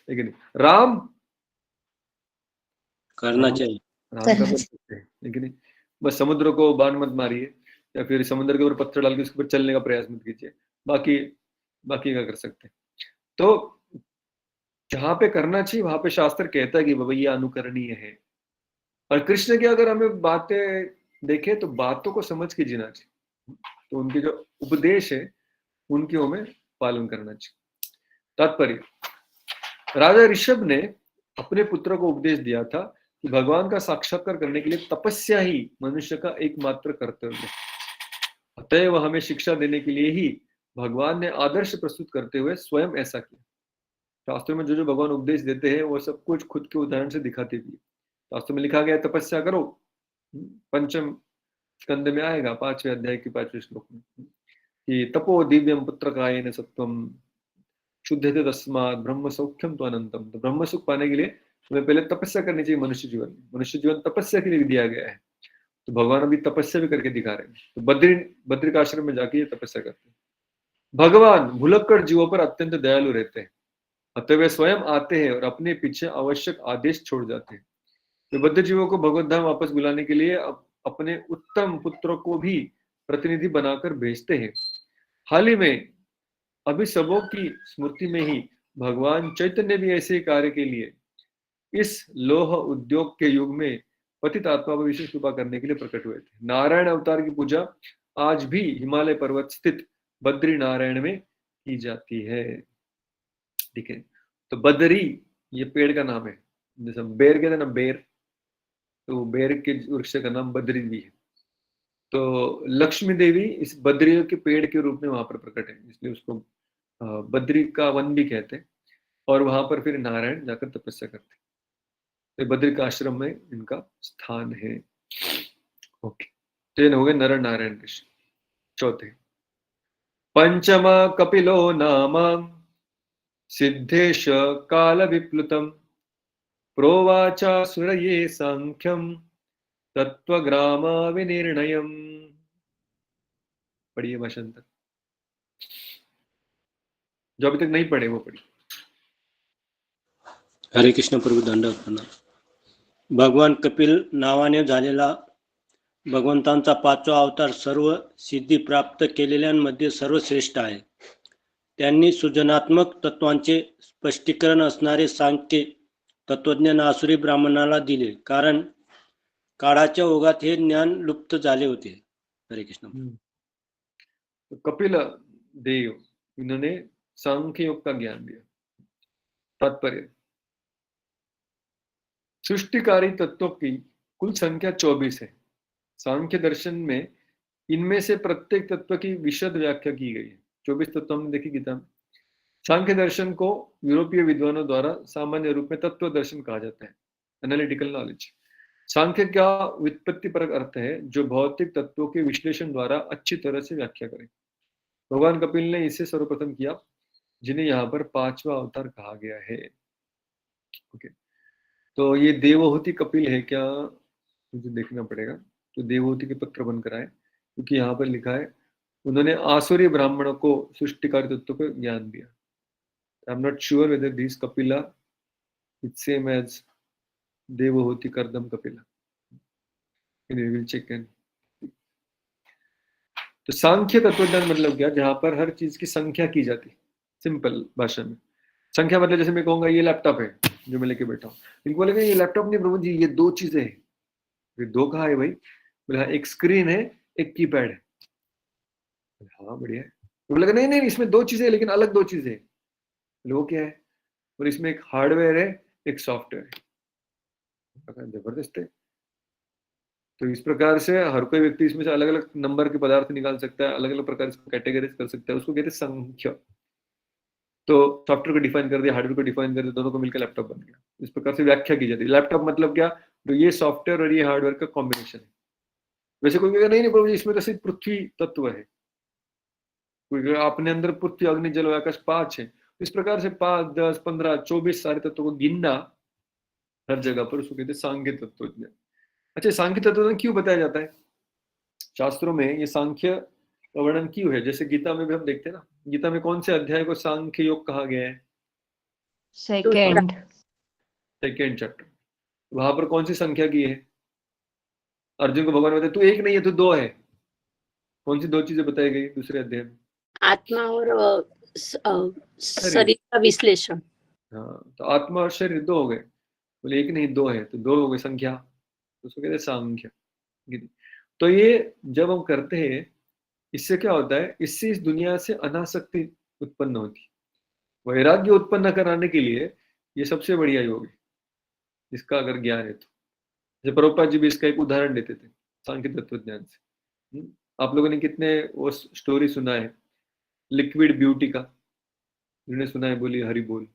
लेकिन राम करना चाहिए। राम का कर सकते हैं, लेकिन बस समुद्र को बाण मत मारिए, या फिर समुद्र के ऊपर पत्थर डाल के उसके ऊपर चलने का प्रयास मत कीजिए, बाकी बाकी क्या कर सकते हैं। तो जहां पे करना चाहिए वहां पे शास्त्र कहता है कि बाबा ये अनुकरणीय है। और कृष्ण की अगर हमें बातें देखें तो बातों को समझ के जीना चाहिए, तो उनके जो उपदेश है उनकी हमें पालन करना चाहिए। तात्पर्य, राजा ऋषभ ने अपने पुत्र को उपदेश दिया था कि भगवान का साक्षात्कार करने के लिए तपस्या ही मनुष्य का एकमात्र कर्तव्य है। अतएव हमें शिक्षा देने के लिए ही भगवान ने आदर्श प्रस्तुत करते हुए स्वयं ऐसा किया। शास्त्रों में जो जो भगवान उपदेश देते हैं वो सब कुछ खुद के उदाहरण से दिखाते भी है। शास्त्रों में लिखा गया है तपस्या करो, पंचम स्कंद में आएगा 5वें अध्याय के 5वें श्लोक में कि तपो दिव्यम पुत्र कायेन सत्वम शुद्धते तस्मात् ब्रह्म सौख्यम तो अनंतम। तो ब्रह्म सुख पाने के लिए तुम्हें पहले तपस्या करनी चाहिए। मनुष्य जीवन में, मनुष्य जीवन तपस्या के लिए दिया गया है, तो भगवान अभी तपस्या भी करके दिखा रहे हैं। तो बद्रिक आश्रम में जाके ये तपस्या करते हैं। भगवान भुलक्कड़ जीवों पर अत्यंत दयालु रहते हैं, अतः वे स्वयं आते हैं और अपने पीछे आवश्यक आदेश छोड़ जाते हैं। वे बद्ध जीवों को भगवत धाम वापस बुलाने के लिए अपने उत्तम पुत्रों को भी प्रतिनिधि बनाकर भेजते हैं। हाल ही में अभी सबों की स्मृति में ही भगवान चैतन्य भी ऐसे कार्य के लिए इस लोह उद्योग के युग में पतित आत्मा पर विशेष कृपा करने के लिए प्रकट हुए थे। नारायण अवतार की पूजा आज भी हिमालय पर्वत स्थित बद्री नारायण में की जाती है। ठीक है, तो बद्री ये पेड़ का नाम है, जैसे बेर कहते हैं ना, बेर, तो बेर के वृक्ष का नाम बद्री भी है। तो लक्ष्मी देवी इस बद्री के पेड़ के रूप में वहां पर प्रकट है, इसलिए उसको बद्री का वन भी कहते हैं। और वहां पर फिर नारायण जाकर तपस्या करते हैं। तो बद्रिक आश्रम में इनका स्थान है। ओके, तो ये हो गए नर नारायण ऋषि। चौथे, पंचम कपिलो नाम सिद्धेश काल विप्लुतम प्रोवाचा सुरये सांख्यम तत्वग्राम विनिर्णयम। पढ़िए भाषांतर, जो अभी तक नहीं पढ़े वो पढ़िए। हरे कृष्ण प्रभू, दंडवत प्रणाम। भगवान कपिल नावाने झालेला भगवंतांचा 5वा अवतार सर्व सिद्धी प्राप्त केलेल्यांमध्ये सर्वश्रेष्ठ आहे। त्यांनी सृजनात्मक तत्वांचे स्पष्टीकरण असणारे सांख्य तत्वज्ञान आसुरी ब्राह्मणाला दिले, कारण काळाच्या ओघात हे ज्ञान लुप्त झाले होते। हरे कृष्ण। तो कपिल देव इन्होंने सांख्य योग का ज्ञान दिया। तात्पर्य, सृष्टिकारी तत्वों की कुल संख्या 24 है। सांख्य दर्शन में इनमें से प्रत्येक तत्व की विशद व्याख्या की गई है। 24 तत्व हमने देखी गीता में। सांख्य दर्शन को यूरोपीय विद्वानों द्वारा सामान्य रूप में तत्व दर्शन कहा जाता है, एनालिटिकल नॉलेज। सांख्य का व्युत्पत्तिपरक अर्थ है जो भौतिक तत्वों के विश्लेषण द्वारा अच्छी तरह से व्याख्या करे। भगवान कपिल ने इसे सर्वप्रथम किया, जिन्हें यहाँ पर 5वां अवतार कहा गया है। ओके, तो ये देवहूति कपिल है क्या, मुझे देखना पड़ेगा। तो देवहूति के पुत्र बनकर आए, क्योंकि यहाँ पर लिखा है उन्होंने आसुरी ब्राह्मणों को सृष्टिकारी तत्व का ज्ञान दिया। I am not sure whether this Kapila it's same as Devahuti Kardam Kapila, we will check and. तो सांख्य तत्वज्ञान मतलब क्या, जहां पर हर चीज की संख्या की जाती है। सिंपल भाषा में संख्या मतलब जैसे मैं कहूंगा ये लैपटॉप है जो मैं लेके बैठा हूँ, इनको बोलेंगे ये लैपटॉप नहीं प्रभु जी, ये 2 चीजें हैं। फिर 2 कहाँ है भाई? बोले हाँ, एक स्क्रीन है, एक कीपैड है। बोले, हाँ बढ़िया है। तो बोला नहीं नहीं इसमें 2 चीजें है, लेकिन अलग 2 चीजें हैं। बोले वो क्या है? बोले इसमें एक हार्डवेयर है, एक सॉफ्टवेयर है। मैंने कहा, जबरदस्त है। तो इस प्रकार से हर कोई व्यक्ति इसमें से अलग अलग नंबर के पदार्थ निकाल सकता है, अलग अलग प्रकार से कैटेगरीज कर सकता है, उसको कहते हैं संख्या। तो सॉफ्टवेयर को डिफाइन कर दिया, हार्डवेयर को डिफाइन कर दिया, दोनों को मिलकर लैपटॉप बन गया। इस प्रकार से व्याख्या की जाती है। लैपटॉप मतलब क्या? तो ये सॉफ्टवेयर और ये हार्डवेयर का कॉम्बिनेशन है। वैसे कोई कहेगा नहीं नहीं प्रभु जी, इसमें तो सिर्फ पृथ्वी तत्व है। कोई कहेगा अपने अंदर पृथ्वी अग्नि जल वायु आकाश 5 है। इस प्रकार से 5, 10, 15, 24 सारे तत्वों को गिनना हर जगह पर, उसको कहते हैं सांख्य तत्व। अच्छा, सांख्य तत्व क्यों बताया जाता है? शास्त्रों में ये सांख्य का वर्णन क्यों है? जैसे गीता में भी हम देखते हैं ना, गीता में कौन से अध्याय को सांख्य योग कहा गया है? Second second chapter. वहां पर कौन सी संख्या की है? अर्जुन को भगवान बताए तू 1 नहीं है, तू 2 है। कौन सी 2 चीजें बताई गई दूसरे अध्याय में? आत्मा और शरीर का विश्लेषण। हाँ, तो आत्मा और शरीर 2 हो गए। बोले 1 नहीं 2 है, तो 2 हो गई संख्या, तो उसको कहते हैं सांख्य। तो ये जब हम करते हैं, इससे क्या होता है? इससे इस दुनिया से अनासक्ति उत्पन्न होती है। वैराग्य उत्पन्न कराने के लिए ये सबसे बढ़िया योग है, इसका अगर ज्ञान है तो। जैसे प्रभुपाद जी भी इसका एक उदाहरण देते थे सांख्य तत्व ज्ञान से। आप लोगों ने कितने वो स्टोरी सुना है लिक्विड ब्यूटी का? जिन्होंने सुना है बोलिए हरि बोल।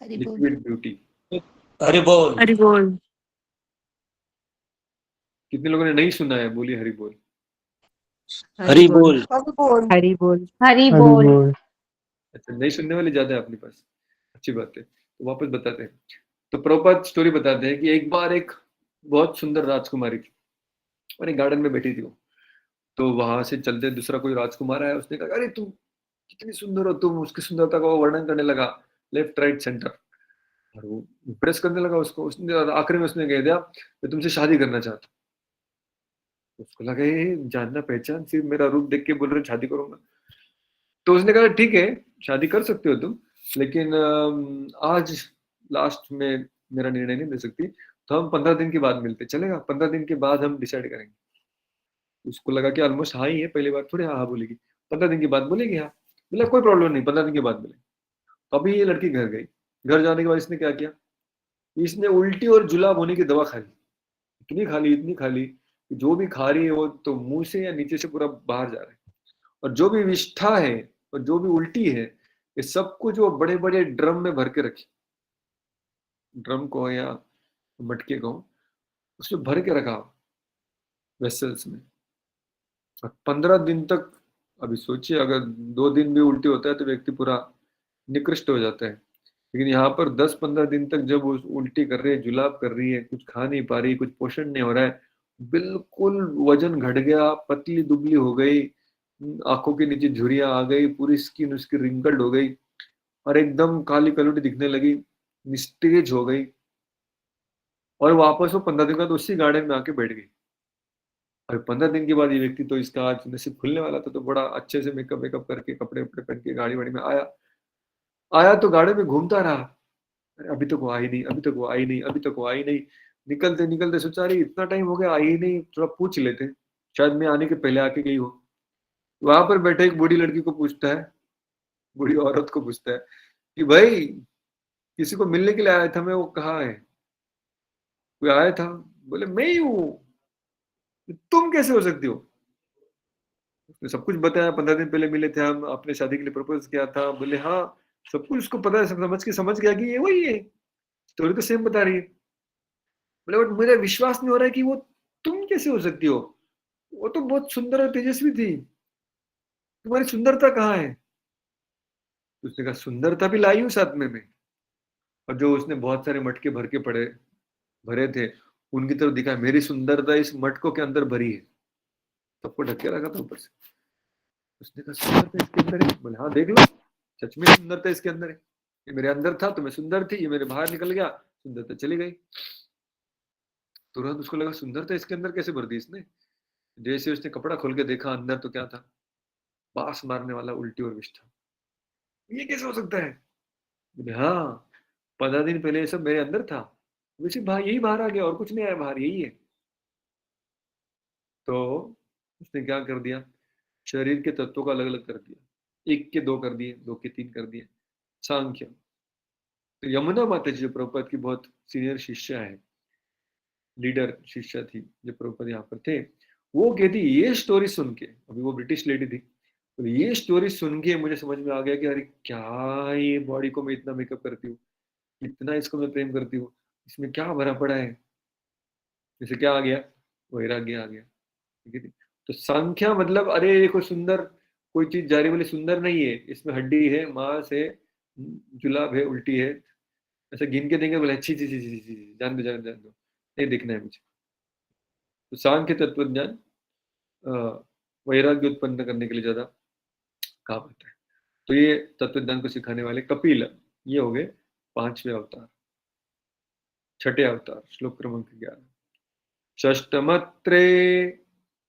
लिक्विड ब्यूटी, हरि बोल। हरि बोल। कितने लोगों ने नहीं सुना है? बोलिए हरि बोल। हरि बोल। हरि बोल। हरि बोल। हरि हरि बोल। बोल। अच्छा, नहीं सुनने वाले ज्यादा है अपने पास, अच्छी बात है। तो वापस बताते हैं। तो प्रभुपाद स्टोरी बताते हैं कि एक बार एक बहुत सुंदर राजकुमारी थी और एक गार्डन में बैठी थी वो। तो वहां से चलते दूसरा कोई राजकुमार आया, उसने कहा अरे तुम कितनी सुंदर हो तुम। उसकी सुंदरता का वो वर्णन करने लगा, लेफ्ट राइट सेंटर, और वो इम्प्रेस करने लगा उसको। उसने आखिर में उसने कह दिया मैं तुमसे शादी करना चाहता हूँ। उसको लगा ये जानना पहचान, सिर्फ मेरा रूप देख के बोल रहे शादी करूंगा। तो उसने कहा ठीक है शादी कर सकते हो तुम, लेकिन आज लास्ट में मेरा निर्णय नहीं दे सकती, तो हम 15 दिन के बाद मिलते, चलेगा? 15 दिन के बाद हम डिसाइड करेंगे। उसको लगा कि ऑलमोस्ट हाँ ही है, पहली बार थोड़ी हाँ हाँ बोलेगी, 15 दिन के बाद बोलेगी हाँ। बोला कोई प्रॉब्लम नहीं, 15 दिन के बाद बोले। अभी ये लड़की घर गई। घर जाने के बाद इसने क्या किया? इसने उल्टी और जुलाब होने की दवा खा ली। इतनी खा ली कि जो भी खा रही है वो तो मुंह से या नीचे से पूरा बाहर जा रहा है। और जो भी विष्ठा है और जो भी उल्टी है, ये सब कुछ वो बड़े बड़े ड्रम में भर के रखी। ड्रम को या मटके को उसमें भर के रखा वेसल्स में। और 15 दिन तक, अभी सोचिए अगर 2 दिन भी उल्टी होता है तो व्यक्ति पूरा निकृष्ट हो जाता है। लेकिन यहाँ पर 10-15 दिन तक जब वो उल्टी कर रही है, जुलाब कर रही है, कुछ खा नहीं पा रही, कुछ पोषण नहीं हो रहा है, बिल्कुल वजन घट गया, पतली दुबली हो गई, आंखों के नीचे झुर्रियां आ गई, पूरी स्किन उसकी रिंकल्ड हो गई और एकदम काली कलुटी दिखने लगी, निस्तेज हो गई। और वापस वो 15 दिन बाद उसी गार्डन में आके बैठ गई। और 15 दिन के बाद ये व्यक्ति तो इसका आज नसीब खुलने वाला था, तो बड़ा अच्छे से मेकअप वेकअप करके कपड़े वपड़े पहन के गाड़ी वाड़ी में आया तो गार्डन में घूमता रहा। अरे अभी तक वो आई नहीं, अभी तक वो आई नहीं, अभी तक वो आई नहीं। निकलते निकलते सोचा रही इतना टाइम हो गया आई ही नहीं, थोड़ा पूछ लेते, शायद मैं आने के पहले आके गई हो। वहां पर बैठे एक बूढ़ी लड़की को पूछता है, बूढ़ी औरत को पूछता है कि भाई किसी को मिलने के लिए आया था मैं, वो कहाँ है? कोई आया था? बोले मैं ही हूँ। तुम कैसे हो सकती हो? उसने सब कुछ बताया, 15 दिन पहले मिले थे हम, अपने शादी के लिए प्रपोज किया था। बोले हाँ सब कुछ उसको पता है, सब समझ गया कि ये वही है, स्टोरी तो सेम बता रही है। बोले बट मेरा विश्वास नहीं हो रहा है कि वो तुम कैसे हो सकती हो, वो तो बहुत सुंदर और तेजस्वी थी, तुम्हारी सुंदरता कहाँ है? उसने कहा सुंदरता भी लाई हूँ साथ में मैं। और जो उसने बहुत सारे मटके भरे थे उनकी तरफ दिखा, मेरी सुंदरता इस मटकों के अंदर भरी है, सबको ढक के रखा था ऊपर से। उसने कहा सुंदरता इसके अंदर है? बोले हाँ देख लो, सच में सुंदरता इसके अंदर है। ये मेरे अंदर था तो मैं सुंदर थी, ये मेरे बाहर निकल गया, सुंदरता चली गई। तुरंत उसको लगा सुंदरता इसके अंदर कैसे भर दी इसने। जैसे उसने कपड़ा खोल के देखा अंदर, तो क्या था? बास मारने वाला उल्टी और विष्ठा। ये कैसे हो सकता है? बोले हाँ 15 दिन पहले ये सब मेरे अंदर था, वैसे भाई यही बाहर आ गया और कुछ नहीं आया बाहर, यही है। तो उसने क्या कर दिया, शरीर के तत्वों को अलग अलग कर दिया, एक के दो कर दिए, दो के तीन कर दिए, सांख्य। तो यमुना माता जी जो प्रभुपाद की बहुत सीनियर शिष्या है, लीडर शिष्या थी, जो प्रभुपाद यहाँ पर थे, वो कहती ये स्टोरी सुन के, अभी वो ब्रिटिश लेडी थी, तो ये स्टोरी सुन के मुझे समझ में आ गया कि अरे क्या ये बॉडी को मैं इतना मेकअप करती हूँ, इतना इसको मैं प्रेम करती हूँ, इसमें क्या भरा पड़ा है। जैसे क्या आ गया, वैराग्य आ गया, ठीक है। तो संख्या मतलब अरे देखो सुंदर, कोई चीज जारी वाली सुंदर नहीं है, इसमें हड्डी है, मांस है, जुलाब है, उल्टी है, ऐसे गिन के देंगे बोले अच्छी चीज, जान दो जान दो, नहीं दिखना है मुझे। तो सांख्य तत्वज्ञान वैराग्य उत्पन्न करने के लिए ज्यादा काम आता है। तो ये तत्वज्ञान को सिखाने वाले कपिल, ये हो गए 5वें अवतार, छठे अवतार, श्लोक क्रमांक 11। षष्टमत्रे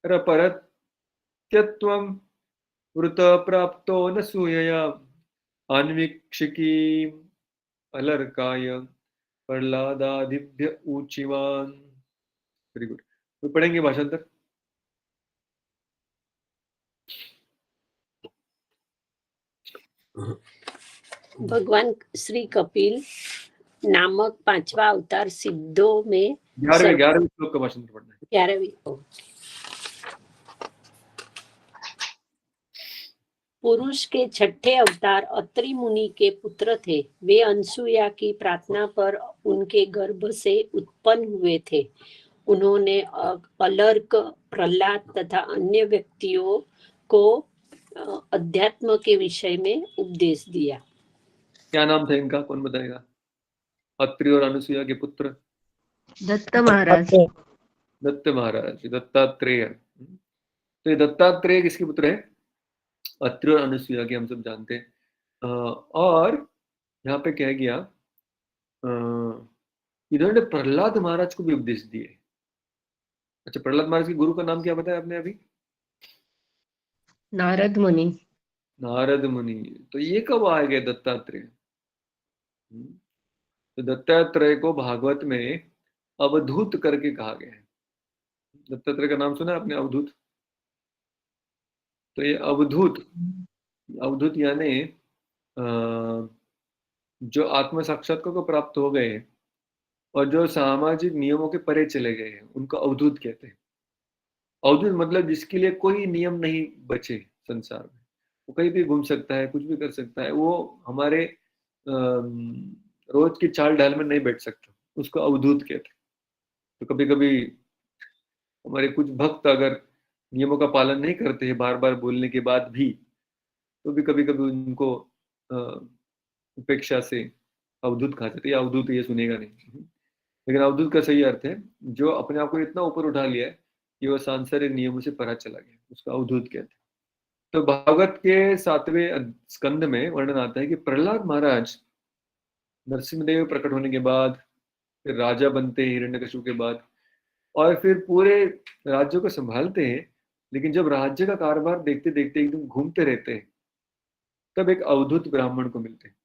रपरत्यत्वं वृत प्राप्तो न सूयया अन्वीक्षिकीम् अलर्काय प्रहलादादिभ्य ऊचिवान। Very good. तो पढ़ेंगे भाषांतर। भगवान श्री कपिल नामक 5वां अवतार सिद्धों में 11वें श्लोक का भाषांतर पढ़ना है। 11वीं। पुरुष के छठे अवतार अत्रि मुनि के पुत्र थे। वे अनसुया की प्रार्थना पर उनके गर्भ से उत्पन्न हुए थे। उन्होंने अलर्क, प्रहलाद तथा अन्य व्यक्तियों को अध्यात्म के विषय में उपदेश दिया। क्या नाम था इनका, कौन बताएगा? अत्रि और अनुसुया के पुत्र दत्त महाराज। दत्त महाराज, दत्तात्रेय। तो ये दत्तात्रेय किसके पुत्र है? अत्रि और अनुसुया के, हम सब जानते हैं। और यहाँ पे कह गया इन्होंने प्रहलाद महाराज को भी उपदेश दिए। अच्छा, प्रहलाद महाराज के गुरु का नाम क्या बताया आपने अभी? नारद मुनि। नारद मुनि। तो ये कब आ गए दत्तात्रेय? तो दत्तात्रेय को भागवत में अवधूत करके कहा गया है। दत्तात्रेय का नाम सुना आपने, अवधूत? तो ये अवधूत, अवधूत यानी जो आत्म साक्षात्कार को प्राप्त हो गए और जो सामाजिक नियमों के परे चले गए हैं, उनको अवधूत कहते हैं। अवधूत मतलब जिसके लिए कोई नियम नहीं बचे संसार में, वो कहीं भी घूम सकता है, कुछ भी कर सकता है, वो हमारे रोज की चाल ढाल में नहीं बैठ सकता, उसको अवधूत कहते हैं। तो कभी कभी हमारे कुछ भक्त अगर नियमों का पालन नहीं करते हैं बार बार बोलने के बाद भी, तो भी कभी कभी उनको उपेक्षा से अवधूत कहा जाता है। अवधूत ये सुनेगा नहीं, लेकिन अवधूत का सही अर्थ है जो अपने आप को इतना ऊपर उठा लिया है कि वह सांसारिक नियमों से परा चला गया, उसका अवधूत कहते हैं। तो भागवत के 7वें स्कंद में वर्णन आता है कि प्रहलाद महाराज नरसिंहदेव प्रकट होने के बाद, फिर राजा बनते हैं हिरण्यकशिपु के बाद, और फिर पूरे राज्य को संभालते हैं। लेकिन जब राज्य का कारोबार देखते देखते एकदम घूमते रहते हैं, तब एक अवधूत ब्राह्मण को मिलते हैं।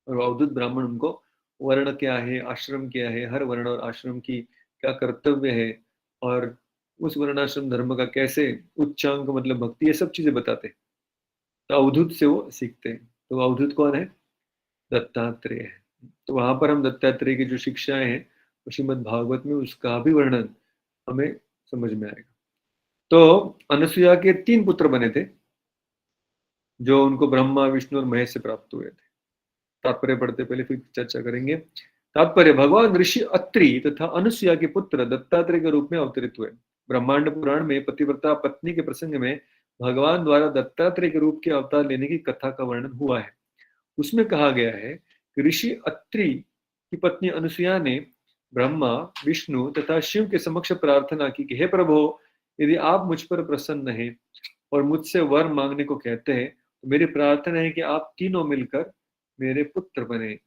और अवधूत ब्राह्मण उनको वर्ण क्या है, आश्रम क्या है, हर वर्ण और आश्रम की क्या कर्तव्य है, और उस वर्णाश्रम धर्म का कैसे उच्चांक मतलब भक्ति, ये सब चीजें बताते हैं। तो अवधूत से वो सीखते हैं। तो अवधूत कौन है? दत्तात्रेय है। तो वहां पर हम दत्तात्रेय की जो शिक्षाएं हैं श्रीमद् भागवत में, उसका भी वर्णन हमें समझ में आएगा। तो अनुसुया के 3 पुत्र बने थे जो उनको ब्रह्मा, विष्णु और महेश से प्राप्त हुए थे। तात्पर्य पढ़ते पहले फिर चर्चा करेंगे। तात्पर्य, भगवान ऋषि अत्रि तथा अनुसुया के पुत्र दत्तात्रेय के रूप में अवतरित हुए। ब्रह्मांड पुराण में पतिव्रता पत्नी के प्रसंग में भगवान द्वारा दत्तात्रेय के रूप के अवतार लेने की कथा का वर्णन हुआ है। उसमें कहा गया है कि ऋषि अत्रि की पत्नी अनुसुया ने ब्रह्मा, विष्णु तथा शिव के समक्ष प्रार्थना की कि हे प्रभु, यदि आप मुझ पर प्रसन्न हैं और मुझसे वर मांगने को कहते हैं, तो मेरी प्रार्थना है कि आप तीनों मिलकर मेरे पुत्र बने।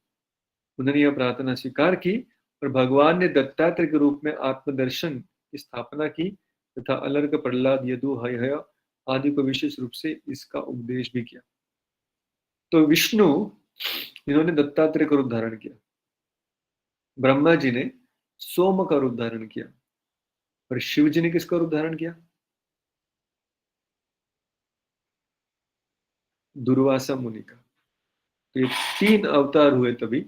उन्होंने यह प्रार्थना स्वीकार की और भगवान ने दत्तात्रेय के रूप में आत्मदर्शन की स्थापना की तथा अलर्क, प्रहलाद, यदु, हय आदि को विशेष रूप से इसका उपदेश भी किया। तो विष्णु, इन्होंने दत्तात्रेय का रूप धारण किया। ब्रह्मा जी ने सोम का रूप धारण किया और शिव जी ने किसका रूप धारण किया? दुर्वासा मुनि का। तो ये 3 अवतार हुए तभी,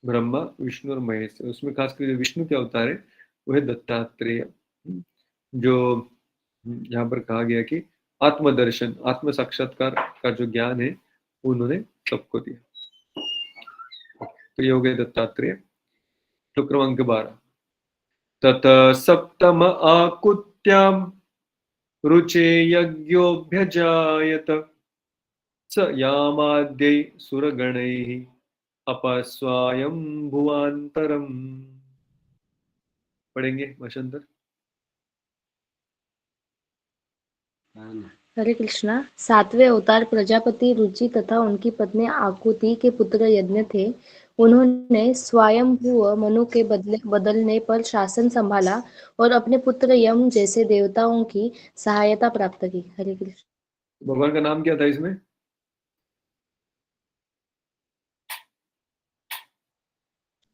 ब्रह्मा, विष्णु और महेश। उसमें खासकर जो विष्णु के अवतार है वो है दत्तात्रेय, जो यहाँ पर कहा गया कि आत्मदर्शन, आत्म साक्षात्कार का जो ज्ञान है उन्होंने सबको दिया। तो ये हो गए दत्तात्रेय। तो क्रमांक 12, तत सप्तम आकुत्याम रुचे यज्ञोभ्यजायत स यामाद्यै सुरगणैः अपस्वायंभुवान्तरम्। पढ़ेंगे भाषांतर। हरे कृष्णा। 7वें अवतार प्रजापति रुचि तथा उनकी पत्नी आकुति के पुत्र यज्ञ थे। उन्होंने स्वयंभुव मनु के बदलने पर शासन संभाला और अपने पुत्र यम जैसे देवताओं की सहायता प्राप्त की। हरे कृष्ण। भगवान का नाम क्या था इसमें?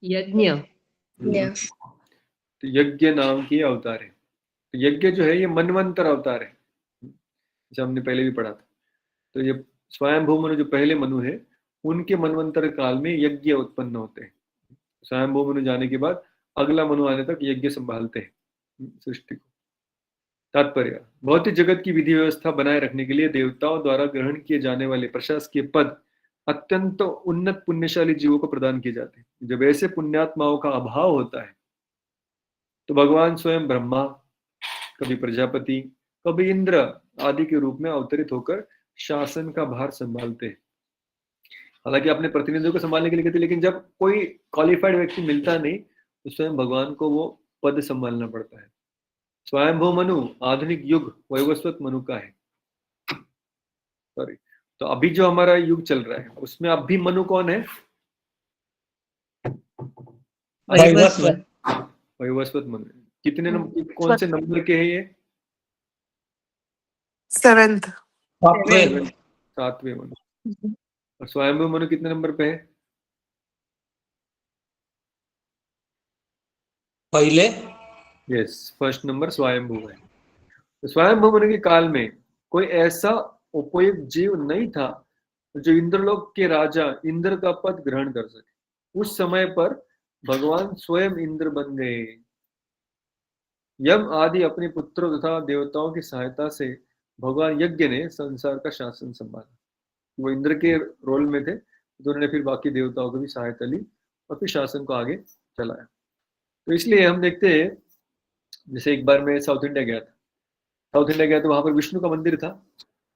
यज्ञ। तो यज्ञ नाम की अवतार है। तो यज्ञ जो है ये मनवंतर अवतार है, जैसे हमने पहले भी पढ़ा था। तो ये स्वयंभू मनु जो पहले मनु है, उनके मनवंतर काल में यज्ञ उत्पन्न होते हैं। स्वयंभू मनु जाने के बाद अगला मनु आने तक यज्ञ संभालते हैं सृष्टि को। तात्पर्य, भौतिक जगत की विधि व्यवस्था बनाए रखने के लिए देवताओं द्वारा ग्रहण किए जाने वाले प्रशासकीय पद अत्यंत उन्नत पुण्यशाली जीवों को प्रदान किए जाते हैं। जब ऐसे पुण्यात्माओं का अभाव होता है तो भगवान स्वयं ब्रह्मा, कभी प्रजापति, कभी इंद्र आदि के रूप में अवतरित होकर शासन का भार संभालते हैं। हालांकि अपने प्रतिनिधियों को संभालने के लिए कहते, लेकिन जब कोई क्वालिफाइड व्यक्ति मिलता नहीं तो स्वयं भगवान को वो पद संभालना पड़ता है। स्वयंभू मनु आधुनिक युग वैवस्वत मनु का है। सॉरी, तो अभी जो हमारा युग चल रहा है उसमें अब भी मनु कौन है? वैवस्वत। वैवस्वत मनु। कितने नंबर, कौन से नंबर के हैं ये? 7th। 7वें मनु। और स्वयंभू मनु कितने नंबर पे है? पहले। यस, फर्स्ट नंबर स्वयंभू है। तो स्वयंभू मनु के काल में कोई ऐसा उपयुक्त जीव नहीं था जो इंद्रलोक के राजा इंद्र का पद ग्रहण कर सके। उस समय पर भगवान स्वयं इंद्र बन गए। यम आदि अपने पुत्रों तथा देवताओं की सहायता से भगवान यज्ञ ने संसार का शासन संभाला। वो इंद्र के रोल में थे, तो उन्होंने फिर बाकी देवताओं की भी सहायता ली और फिर शासन को आगे चलाया। तो इसलिए हम देखते हैं, जैसे एक बार मैं साउथ इंडिया गया था, तो वहां पर विष्णु का मंदिर था।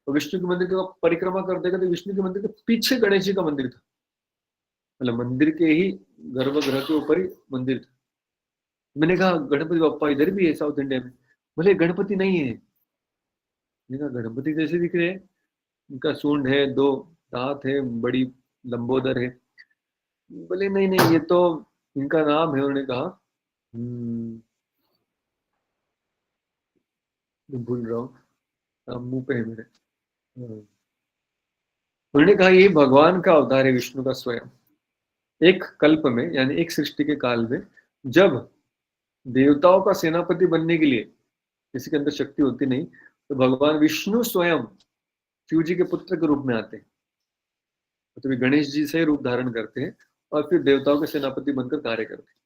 तो विष्णु के मंदिर की परिक्रमा करते तो विष्णु के मंदिर के पीछे गणेश जी का मंदिर था। मतलब मंदिर के ही गर्भगृह के ऊपर ही मंदिर था। मैंने कहा गणपति बप्पा इधर भी है साउथ इंडिया में? बोले गणपति नहीं है। मैंने कहा गणपति जैसे दिख रहे हैं, उनका सूंड है, 2 दांत है, बड़ी लंबोदर है। बोले नहीं नहीं, ये तो इनका नाम है। उन्होंने कहा भूल रहा हूँ, मुंह पे है मेरे। उन्होंने कहा ये भगवान का अवतार है, विष्णु का स्वयं। एक कल्प में, यानी एक सृष्टि के काल में, जब देवताओं का सेनापति बनने के लिए किसी के अंदर शक्ति होती नहीं, तो भगवान विष्णु स्वयं शिव जी के पुत्र के रूप में आते हैं, तो वे गणेश जी से रूप धारण करते हैं और फिर देवताओं के सेनापति बनकर कार्य करते हैं।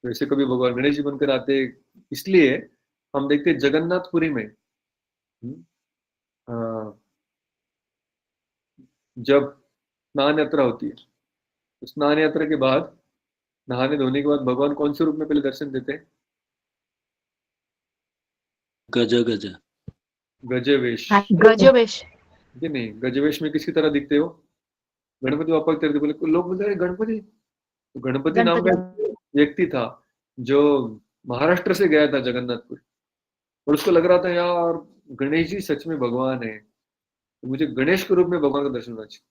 तो ऐसे कभी भगवान गणेश जी बनकर आते। इसलिए हम देखते हैं जगन्नाथपुरी में जब स्नान यात्रा होती है, तो स्नान यात्रा के बाद, नहाने धोने के बाद भगवान कौन से रूप में पहले दर्शन देते हैं? गजवेश। नहीं, गजवेश में किसकी तरह दिखते हो? गणपति बापा की तरह दिखते। बोले लोग बोलते हैं गणपति, तो गणपति नाम का व्यक्ति था जो महाराष्ट्र से गया था जगन्नाथपुर, और उसको लग रहा था यार गणेश जी सच में भगवान है, तो मुझे गणेश के रूप में भगवान का दर्शन होना चाहिए।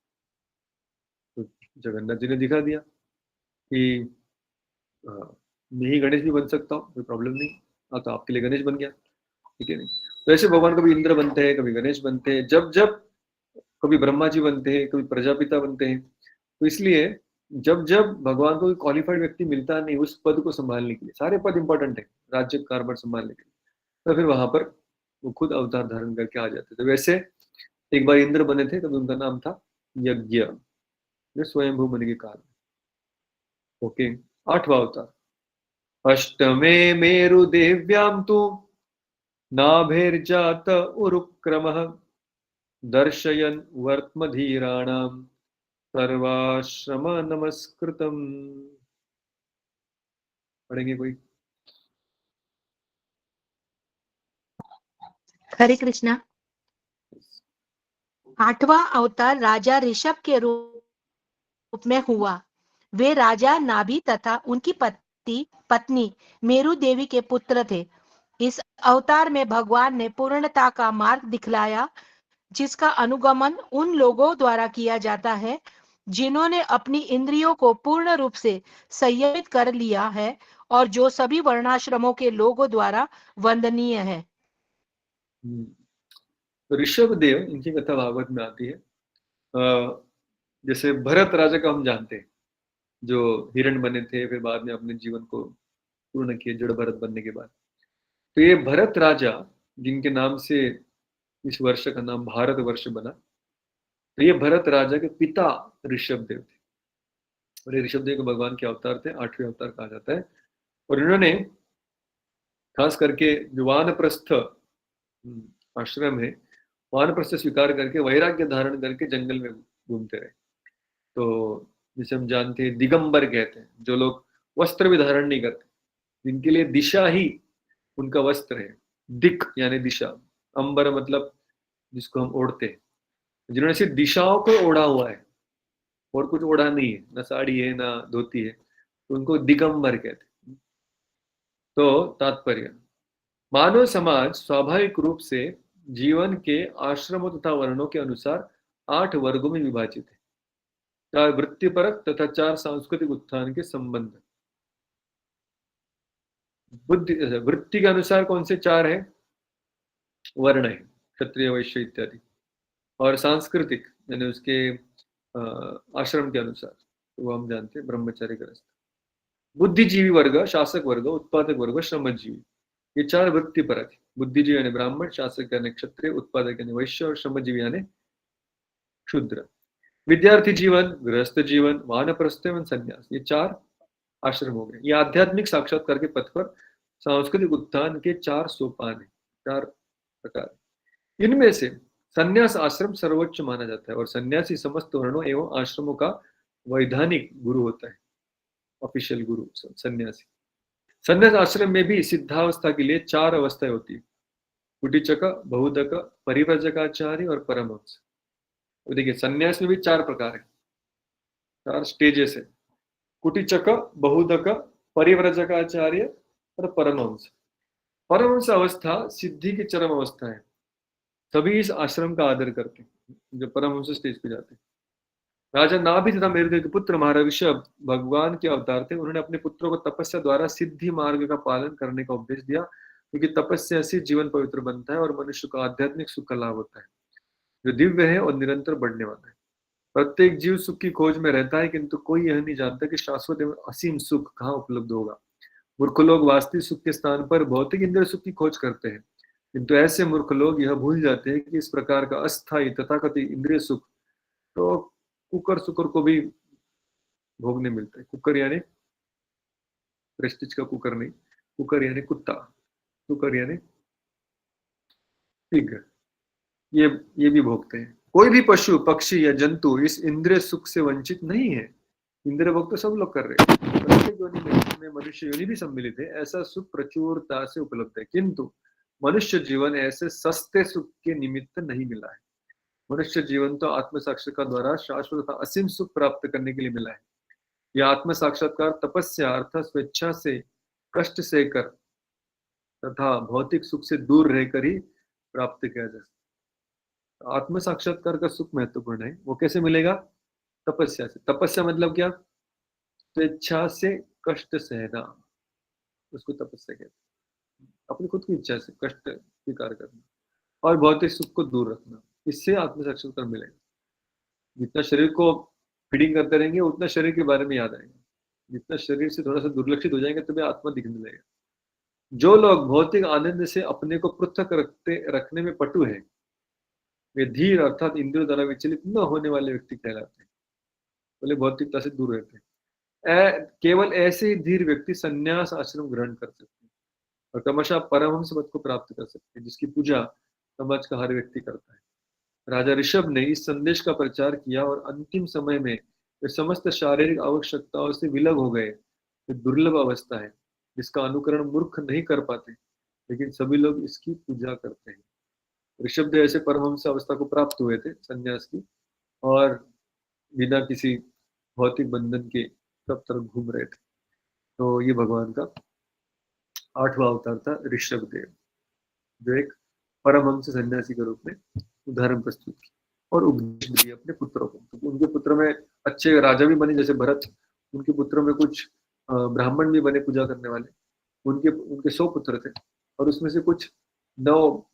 तो जगन्नाथ जी ने दिखा दिया कि मैं ही गणेश भी बन सकता हूँ, कोई प्रॉब्लम नहीं। तो आपके लिए गणेश बन गया, ठीक है नहीं? तो ऐसे भगवान कभी इंद्र बनते हैं, कभी गणेश बनते हैं, जब कभी ब्रह्मा जी बनते हैं, कभी प्रजापिता बनते हैं। तो इसलिए जब जब भगवान को क्वालिफाइड व्यक्ति मिलता नहीं उस पद को संभालने के लिए, सारे पद इंपॉर्टेंट है राज्य कारभार संभालने के लिए, तो फिर वहां पर वो खुद अवतार धारण करके आ जाते थे। वैसे एक बार इंद्र बने थे, तब उनका नाम था यज्ञ, जो स्वयंभू बने के काल। ओके, 8वां अवतार। अष्टमे मेरु देव्याम तु नाभेर्जात उरुक्रमः दर्शयन् वर्त्मधीराणां सर्वाश्रम नमस्कृतम। पढ़ेंगे कोई? हरे कृष्णा। 8वां अवतार राजा ऋषभ के रूप में हुआ। वे राजा नाभि तथा उनकी पत्नी मेरु देवी के पुत्र थे। इस अवतार में भगवान ने पूर्णता का मार्ग दिखलाया, जिसका अनुगमन उन लोगों द्वारा किया जाता है जिन्होंने अपनी इंद्रियों को पूर्ण रूप से संयमित कर लिया है और जो सभी वर्णाश्रमों के लोगों द्वारा वंदनीय है। तो ऋषभ देव, इनकी कथा भागवत में आती है। जैसे भरत राजा का हम जानते हैं, जो हिरण बने थे, फिर बाद में अपने जीवन को पूर्ण किए जड़ भरत बनने के बाद। तो ये भरत राजा, जिनके नाम से इस वर्ष का नाम भारत वर्ष बना, तो ये भरत राजा के पिता ऋषभ देव थे, और ये ऋषभ देव के भगवान के अवतार थे, 8वें अवतार कहा जाता है। और इन्होंने खास करके जो वानप्रस्थ आश्रम है, वानप्रस्थ स्वीकार करके वैराग्य धारण करके जंगल में घूमते रहे। तो जैसे हम जानते हैं दिगंबर कहते हैं, जो लोग वस्त्र भी धारण नहीं करते, जिनके लिए दिशा ही उनका वस्त्र है। दिक यानी दिशा, अंबर मतलब जिसको हम ओढ़ते हैं, जिन्होंने सिर्फ दिशाओं को ओढ़ा हुआ है और कुछ ओढ़ा नहीं है, ना साड़ी है ना धोती है, तो उनको दिगंबर कहते हैं। तो तात्पर्य, मानव समाज स्वाभाविक रूप से जीवन के आश्रमों तथा वर्णों के अनुसार 8 वर्गों में विभाजित है। 4 वृत्तिपरक तथा 4 सांस्कृतिक उत्थान के संबंध। बुद्धि वृत्ति के अनुसार कौन से 4 है? वर्ण है, क्षत्रिय वैश्य इत्यादि। और सांस्कृतिक यानी उसके आश्रम के अनुसार, तो वो हम जानते हैं ब्रह्मचारी गृहस्थ। बुद्धिजीवी वर्ग, शासक वर्ग, उत्पादक वर्ग, श्रमजीवी, ये 4 वृत्तिपरक है। बुद्धिजीवी यानी ब्राह्मण, शासक यानी क्षत्रिय, उत्पादक यानी वैश्य और श्रमजीवी यानी शूद्र। विद्यार्थी जीवन, गृहस्थ जीवन, वानप्रस्थ एवं संन्यास, ये 4 आश्रम हो गए। ये आध्यात्मिक साक्षात्कार के पथ पर सांस्कृतिक उत्थान के 4 सोपान है, 4 प्रकार। इनमें से संन्यास आश्रम सर्वोच्च माना जाता है और सन्यासी समस्त वर्णों एवं आश्रमों का वैधानिक गुरु होता है, ऑफिशियल गुरु सन्यासी। संन्यास आश्रम में भी सिद्धावस्था के लिए 4 अवस्थाएं होती है, कुटीचक, बहुदक, परिव्रजकाचार्य और परमहंस। देखिए संन्यास में भी 4 प्रकार है, 4 स्टेजेस है, कुटीचक, बहुदक, परिव्रजकाचार्य और परमहंस। परमहंस अवस्था सिद्धि की चरम अवस्था है। सभी इस आश्रम का आदर करते हैं जो परमहंस स्टेज पे जाते हैं। राजा नाभि तथा मेरुदेव के पुत्र महाराज ऋषभ भगवान के अवतार थे। उन्होंने अपने पुत्रों को तपस्या द्वारा सिद्धि मार्ग का पालन करने का उपदेश दिया, क्योंकि तपस्या से जीवन पवित्र बनता है और मनुष्य को आध्यात्मिक सुख का लाभ होता है, जो दिव्य है और निरंतर बढ़ने वाला है। प्रत्येक जीव सुख की खोज में रहता है, किंतु कोई यह नहीं जानता कि शाश्वत एवं असीम सुख कहाँ उपलब्ध होगा। मूर्ख लोग वास्तविक सुख के स्थान पर भौतिक इंद्रिय सुख की खोज करते हैं, किंतु ऐसे मूर्ख लोग यह भूल जाते हैं कि इस प्रकार का अस्थायी तथाकथित इंद्रिय सुख तो कुकर सुकर को भी भोगने मिलता है। कुकर यानी प्रेस्टीज का कुकर नहीं, कुकर यानी कुत्ता, कुकर यानी पिग, ये भी भोगते हैं। कोई भी पशु, पक्षी या जंतु इस इंद्रिय सुख से वंचित नहीं है। इंद्रिय भोग तो सब लोग कर रहे हैं, प्रत्येक योनि में मनुष्य योनि भी सम्मिलित है। ऐसा सुख प्रचुरता से उपलब्ध है, किंतु मनुष्य जीवन ऐसे सस्ते सुख के निमित्त नहीं मिला है। मनुष्य जीवन तो आत्म साक्षात्कार द्वारा शाश्वत तथा असीम सुख प्राप्त करने के लिए मिला है। यह आत्म साक्षात्कार तपस्या अर्थात स्वेच्छा से, कष्ट से कर तथा भौतिक सुख से दूर रहकर ही प्राप्त किया जा सकता। आत्म साक्षात्कार का सुख महत्वपूर्ण है। वो कैसे मिलेगा? तपस्या से। तपस्या मतलब क्या? स्वेच्छा से कष्ट सहना, उसको तपस्या कहते हैं। अपनी खुद की इच्छा से कष्ट स्वीकार करना और भौतिक सुख को दूर रखना, इससे आत्म साक्षात्कार मिलेगा। जितना शरीर को फीडिंग करते रहेंगे उतना शरीर के बारे में याद आएगा। जितना शरीर से थोड़ा सा दुर्लक्षित हो जाएंगे तभी आत्मा दिखने लगेगा। जो लोग भौतिक आनंद से अपने को पृथक रखने में पटु है, वे धीर अर्थात इंद्रियों द्वारा विचलित न होने वाले व्यक्ति कहलाते हैं। बोले भौतिकता से दूर रहते हैं। केवल ऐसे ही धीर व्यक्ति संन्यास आश्रम ग्रहण कर सकते हैं और क्रमशः परमहंस पद को प्राप्त कर सकते हैं, जिसकी पूजा समाज का हर व्यक्ति करता है। राजा ऋषभ ने इस संदेश का प्रचार किया और अंतिम समय में वे समस्त शारीरिक आवश्यकताओं से विलग हो गए। ये दुर्लभ अवस्था है जिसका अनुकरण मूर्ख नहीं कर पाते, लेकिन सभी लोग इसकी पूजा करते हैं। ऋषभ देव ऐसे परमहंस अवस्था को प्राप्त हुए थे संन्यास की, और बिना किसी भौतिक बंधन के सब तरफ घूम रहे थे। तो ये भगवान का 8वां अवतार था ऋषभ देव, जो एक परमहंस सन्यासी के रूप में उदाहरण प्रस्तुत की और उपदेश दिए अपने पुत्रों को। तो उनके पुत्र में अच्छे राजा भी बने जैसे भरत, उनके पुत्रों में कुछ ब्राह्मण भी बने पूजा करने वाले। उनके 100 पुत्र थे और उसमें से कुछ 9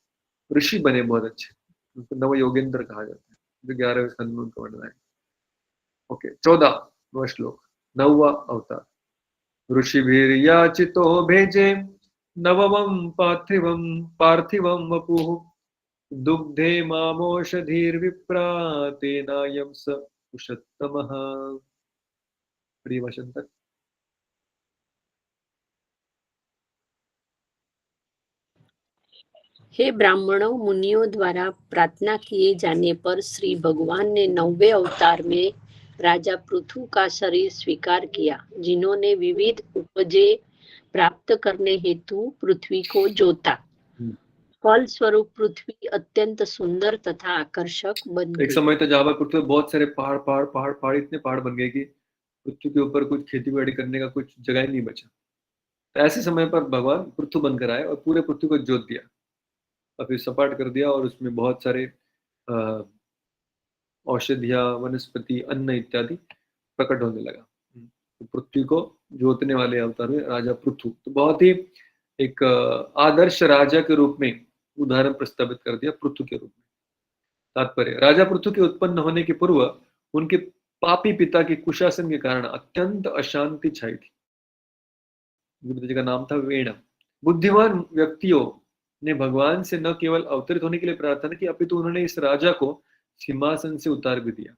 ऋषि बने बहुत अच्छे, उनको नव योगेंद्र कहा जाता है, जो 11वें स्कंद में उनका वर्णन है। ओके, 14वां श्लोक, 9वां अवतार। ऋषिभिर्याचितो भेजे नवमं पार्थिवं वपुः दुग्धे मामोषधीर्विप्रा तेनायं स उषत्तमः। प्रिय वसंत। हे ब्राह्मणों, मुनियों द्वारा प्रार्थना किए जाने पर श्री भगवान ने 9वें अवतार में राजा पृथु का शरीर स्वीकार किया, जिन्होंने विविध उपजे प्राप्त करने हेतु पृथ्वी को जोता। फल स्वरूप पृथ्वी अत्यंत सुंदर तथा आकर्षक बन गई। एक समय था जहाँ पर पृथ्वी में बहुत सारे पहाड़ इतने पहाड़ बन गए कि पृथ्वी के ऊपर कुछ खेती बाड़ी करने का कुछ जगह ही नहीं बचा। तो ऐसे समय पर भगवान पृथ्वी बनकर आए और पूरे पृथ्वी को जोत दिया और फिर सपाट कर दिया, और उसमें बहुत सारे औषधियां, वनस्पति, अन्न इत्यादि प्रकट होने लगा। तो पृथ्वी को जोतने वाले अवतार हुए राजा पृथु। तो बहुत ही एक आदर्श राजा के रूप में उदाहरण प्रस्तावित कर दिया पृथु के रूप में। तात्पर्य, राजा पृथु के उत्पन्न होने के पूर्व उनके पापी पिता के कुशासन के कारण अत्यंत अशांति छाई थी। पिताजी का नाम था वेण। बुद्धिमान व्यक्तियों ने भगवान से न केवल अवतरित होने के लिए प्रार्थना की, अपितु उन्होंने इस राजा को सिंहासन से उतार भी दिया।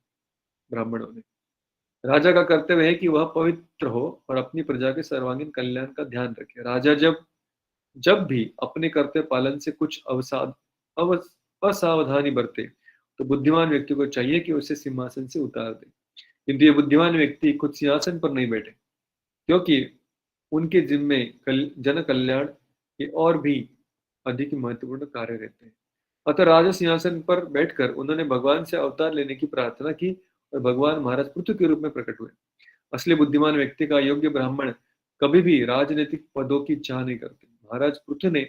ब्राह्मणों ने, राजा का कर्तव्य है कि वह पवित्र हो और अपनी प्रजा के सर्वांगीण कल्याण का ध्यान रखे। राजा जब भी अपने कर्तव्य पालन से कुछ असावधानी बरते तो बुद्धिमान व्यक्ति को चाहिए कि उसे सिंहासन से उतार दे। किंतु ये बुद्धिमान व्यक्ति खुद सिंहासन पर नहीं बैठे, क्योंकि उनके जिम्मे जन कल्याण के और भी अधिक महत्वपूर्ण कार्य रहते हैं। अतः राजा सिंहासन पर बैठकर उन्होंने भगवान से अवतार लेने की प्रार्थना की और भगवान महाराज पृथु के रूप में प्रकट हुए। असली बुद्धिमान व्यक्ति का योग्य ब्राह्मण कभी भी राजनीतिक पदों की चाह नहीं करते। महाराज पृथु ने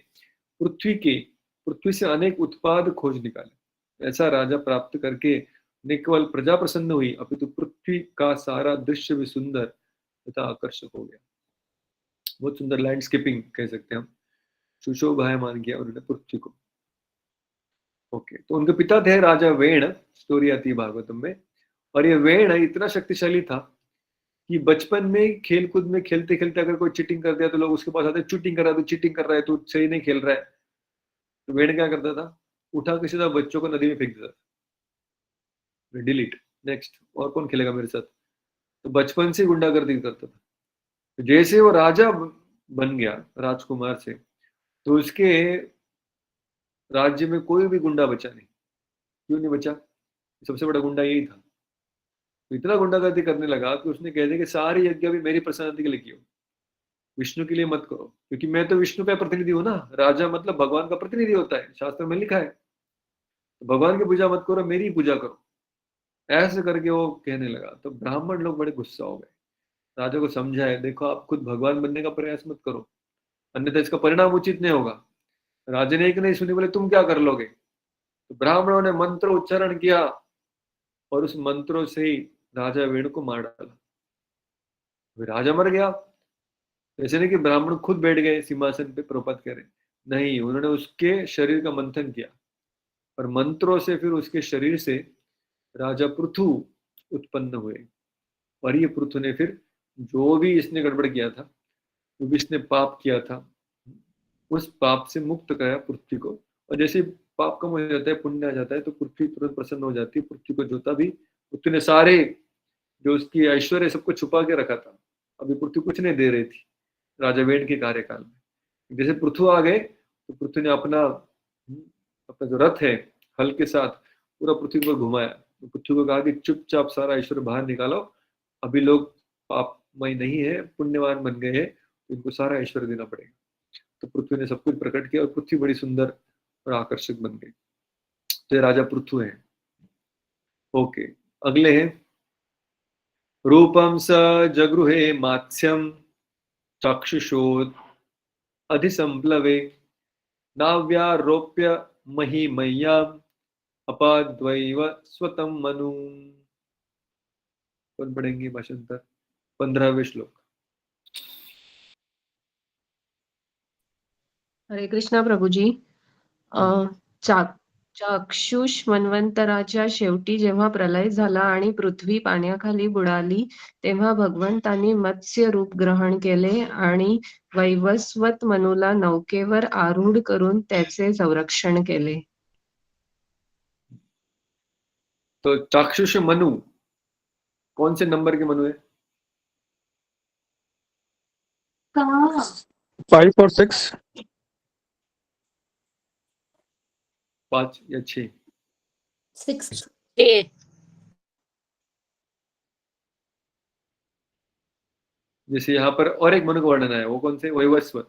पृथ्वी से अनेक उत्पाद खोज निकाले। ऐसा राजा प्राप्त करके न केवल प्रजा प्रसन्न हुई, अपितु पृथ्वी का सारा दृश्य भी सुंदर तथा आकर्षक हो गया। बहुत सुंदर लैंडस्केपिंग कह सकते हैं हम, सुशोभायमान किया उन्होंने पृथ्वी को। ओके, तो उनके पिता थे राजा वेण, स्टोरी आती है भागवतम में। और ये वेण इतना शक्तिशाली था कि बचपन में खेल कूद में खेलते खेलते अगर कोई चीटिंग कर दिया तो लोग उसके पास आते, चीटिंग कर रहा है, तू सही नहीं खेल रहा है। तो वेण क्या करता था, उठा के सीधा बच्चों को नदी में फेंक देता था, डिलीट, नेक्स्ट, और कौन खेलेगा मेरे साथ। तो बचपन से गुंडागर्दी करता था। तो जैसे वो राजा बन गया राजकुमार से, तो उसके राज्य में कोई भी गुंडा बचा नहीं। क्यों नहीं बचा? सबसे बड़ा गुंडा यही था। तो इतना गुंडागर्दी करने लगा कि उसने कह दिया कि सारे यज्ञ भी मेरी प्रसन्नता के लिए किया, विष्णु के लिए मत करो, क्योंकि मैं तो विष्णु का प्रतिनिधि हूं ना। राजा मतलब भगवान का प्रतिनिधि होता है, शास्त्र में लिखा है। तो भगवान की पूजा मत करो, मेरी पूजा करो। ऐसे करके वो कहने लगा। तो ब्राह्मण लोग बड़े गुस्सा हो गए, राजा को समझाए, देखो आप खुद भगवान बनने का प्रयास मत करो, अन्यथा इसका परिणाम उचित नहीं होगा। राजा ने एक नहीं सुनी, बोले तुम क्या कर लोगे। तो ब्राह्मणों ने मंत्र उच्चारण किया और उस मंत्रों से ही राजा वेणु को मार डाला। राजा मर गया। ऐसे नहीं कि ब्राह्मण खुद बैठ गए सिंहासन पे प्रपद करें, नहीं, उन्होंने उसके शरीर का मंथन किया और मंत्रों से फिर उसके शरीर से राजा पृथु उत्पन्न हुए। और ये पृथु ने फिर जो भी इसने गड़बड़ किया था, जो भी इसने पाप किया था, उस पाप से मुक्त कराया पृथ्वी को। और जैसे पाप कम हो जाता है, पुण्य आ जाता है, तो पृथ्वी तुरंत प्रसन्न हो जाती है। पृथ्वी को जोता भी, पृथ्वी ने सारे जो उसकी ऐश्वर्य सबको छुपा के रखा था, अभी पृथ्वी कुछ नहीं दे रही थी राजा वेण के कार्यकाल में। जैसे पृथु आ गए तो पृथ्वी ने अपना जो रथ है हल के साथ पूरा पृथ्वी पर घुमाया। तो पृथ्वी को कहा कि चुपचाप सारा ऐश्वर्य बाहर निकालो, अभी लोग पापमय नहीं है, पुण्यवान बन गए हैं, तो इनको सारा ऐश्वर्य देना पड़ेगा। तो पृथ्वी ने सब कुछ प्रकट किया और पृथ्वी बड़ी सुंदर और आकर्षक बन गई। तो ये राजा पृथु है। ओके, अगले हैं रूपम स जगृहे मात्स्यम चक्षुषोद अधिसंप्लवे नाव्यारोप्य महिमय्याम अपाद्वैव स्वतम मनु। कौन पढ़ेंगे भाषांतर? 15वें श्लोक। हरे कृष्णा प्रभुजी. चाक्षुष मन्वंतराच्या शेवटी जेव्हा प्रलय झाला आणि पृथ्वी पाण्याखाली बुडाली, तेव्हा भगवंतांनी मत्स्य रूप ग्रहण केले आणि वैवस्वत मनुला नौकेवर आरूढ करून त्याचे संरक्षण केले. तो चाक्षुष मनु कौन से नंबर के मनु है? 5 और 6. 5 या 6? 6. जैसे यहाँ पर और एक मनु का वर्णन है, वो कौन से? वैवस्वत।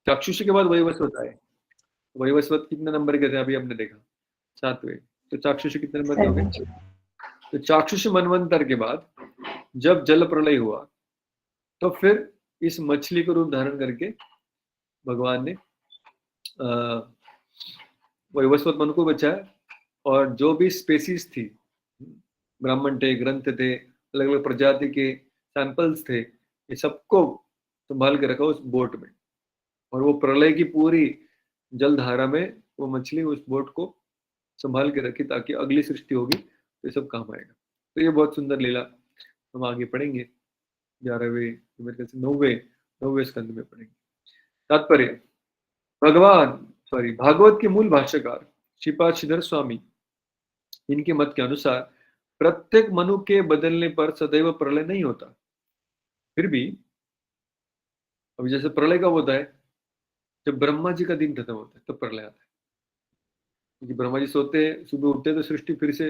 चाक्षुष के बाद वैवस्वत आए। वैवस्वत कितने नंबर के थे अभी हमने देखा? 7वें। तो चाक्षुष कितने नंबर के हो गए? तो चाक्षुष मनवंतर के बाद जब जल प्रलय हुआ तो फिर इस मछली को रूप धारण करके भगवान ने वैवस्वत मनु को बचाया। और जो भी स्पेसीज थी, ब्राह्मण थे, ग्रंथ थे, अलग अलग प्रजाति के सैंपल्स थे, ये सबको संभाल के रखा उस बोट में। और वो प्रलय की पूरी जलधारा में वो मछली उस बोट को संभाल के रखी, ताकि अगली सृष्टि होगी तो ये सब काम आएगा। तो ये बहुत सुंदर लीला हम आगे पढ़ेंगे 11वें, मेरे ख्याल से 9वें स्कंद में पढ़ेंगे। तात्पर्य, भागवत के मूल भाष्यकार श्रीपाद श्रीधर स्वामी, इनके मत के अनुसार प्रत्येक मनु के बदलने पर सदैव प्रलय नहीं होता। फिर भी अभी जैसे प्रलय कब होता है? जब ब्रह्मा जी का दिन खत्म होता है तब प्रलय आता है। क्योंकि ब्रह्मा जी सोते हैं, सुबह उठते तो सृष्टि फिर से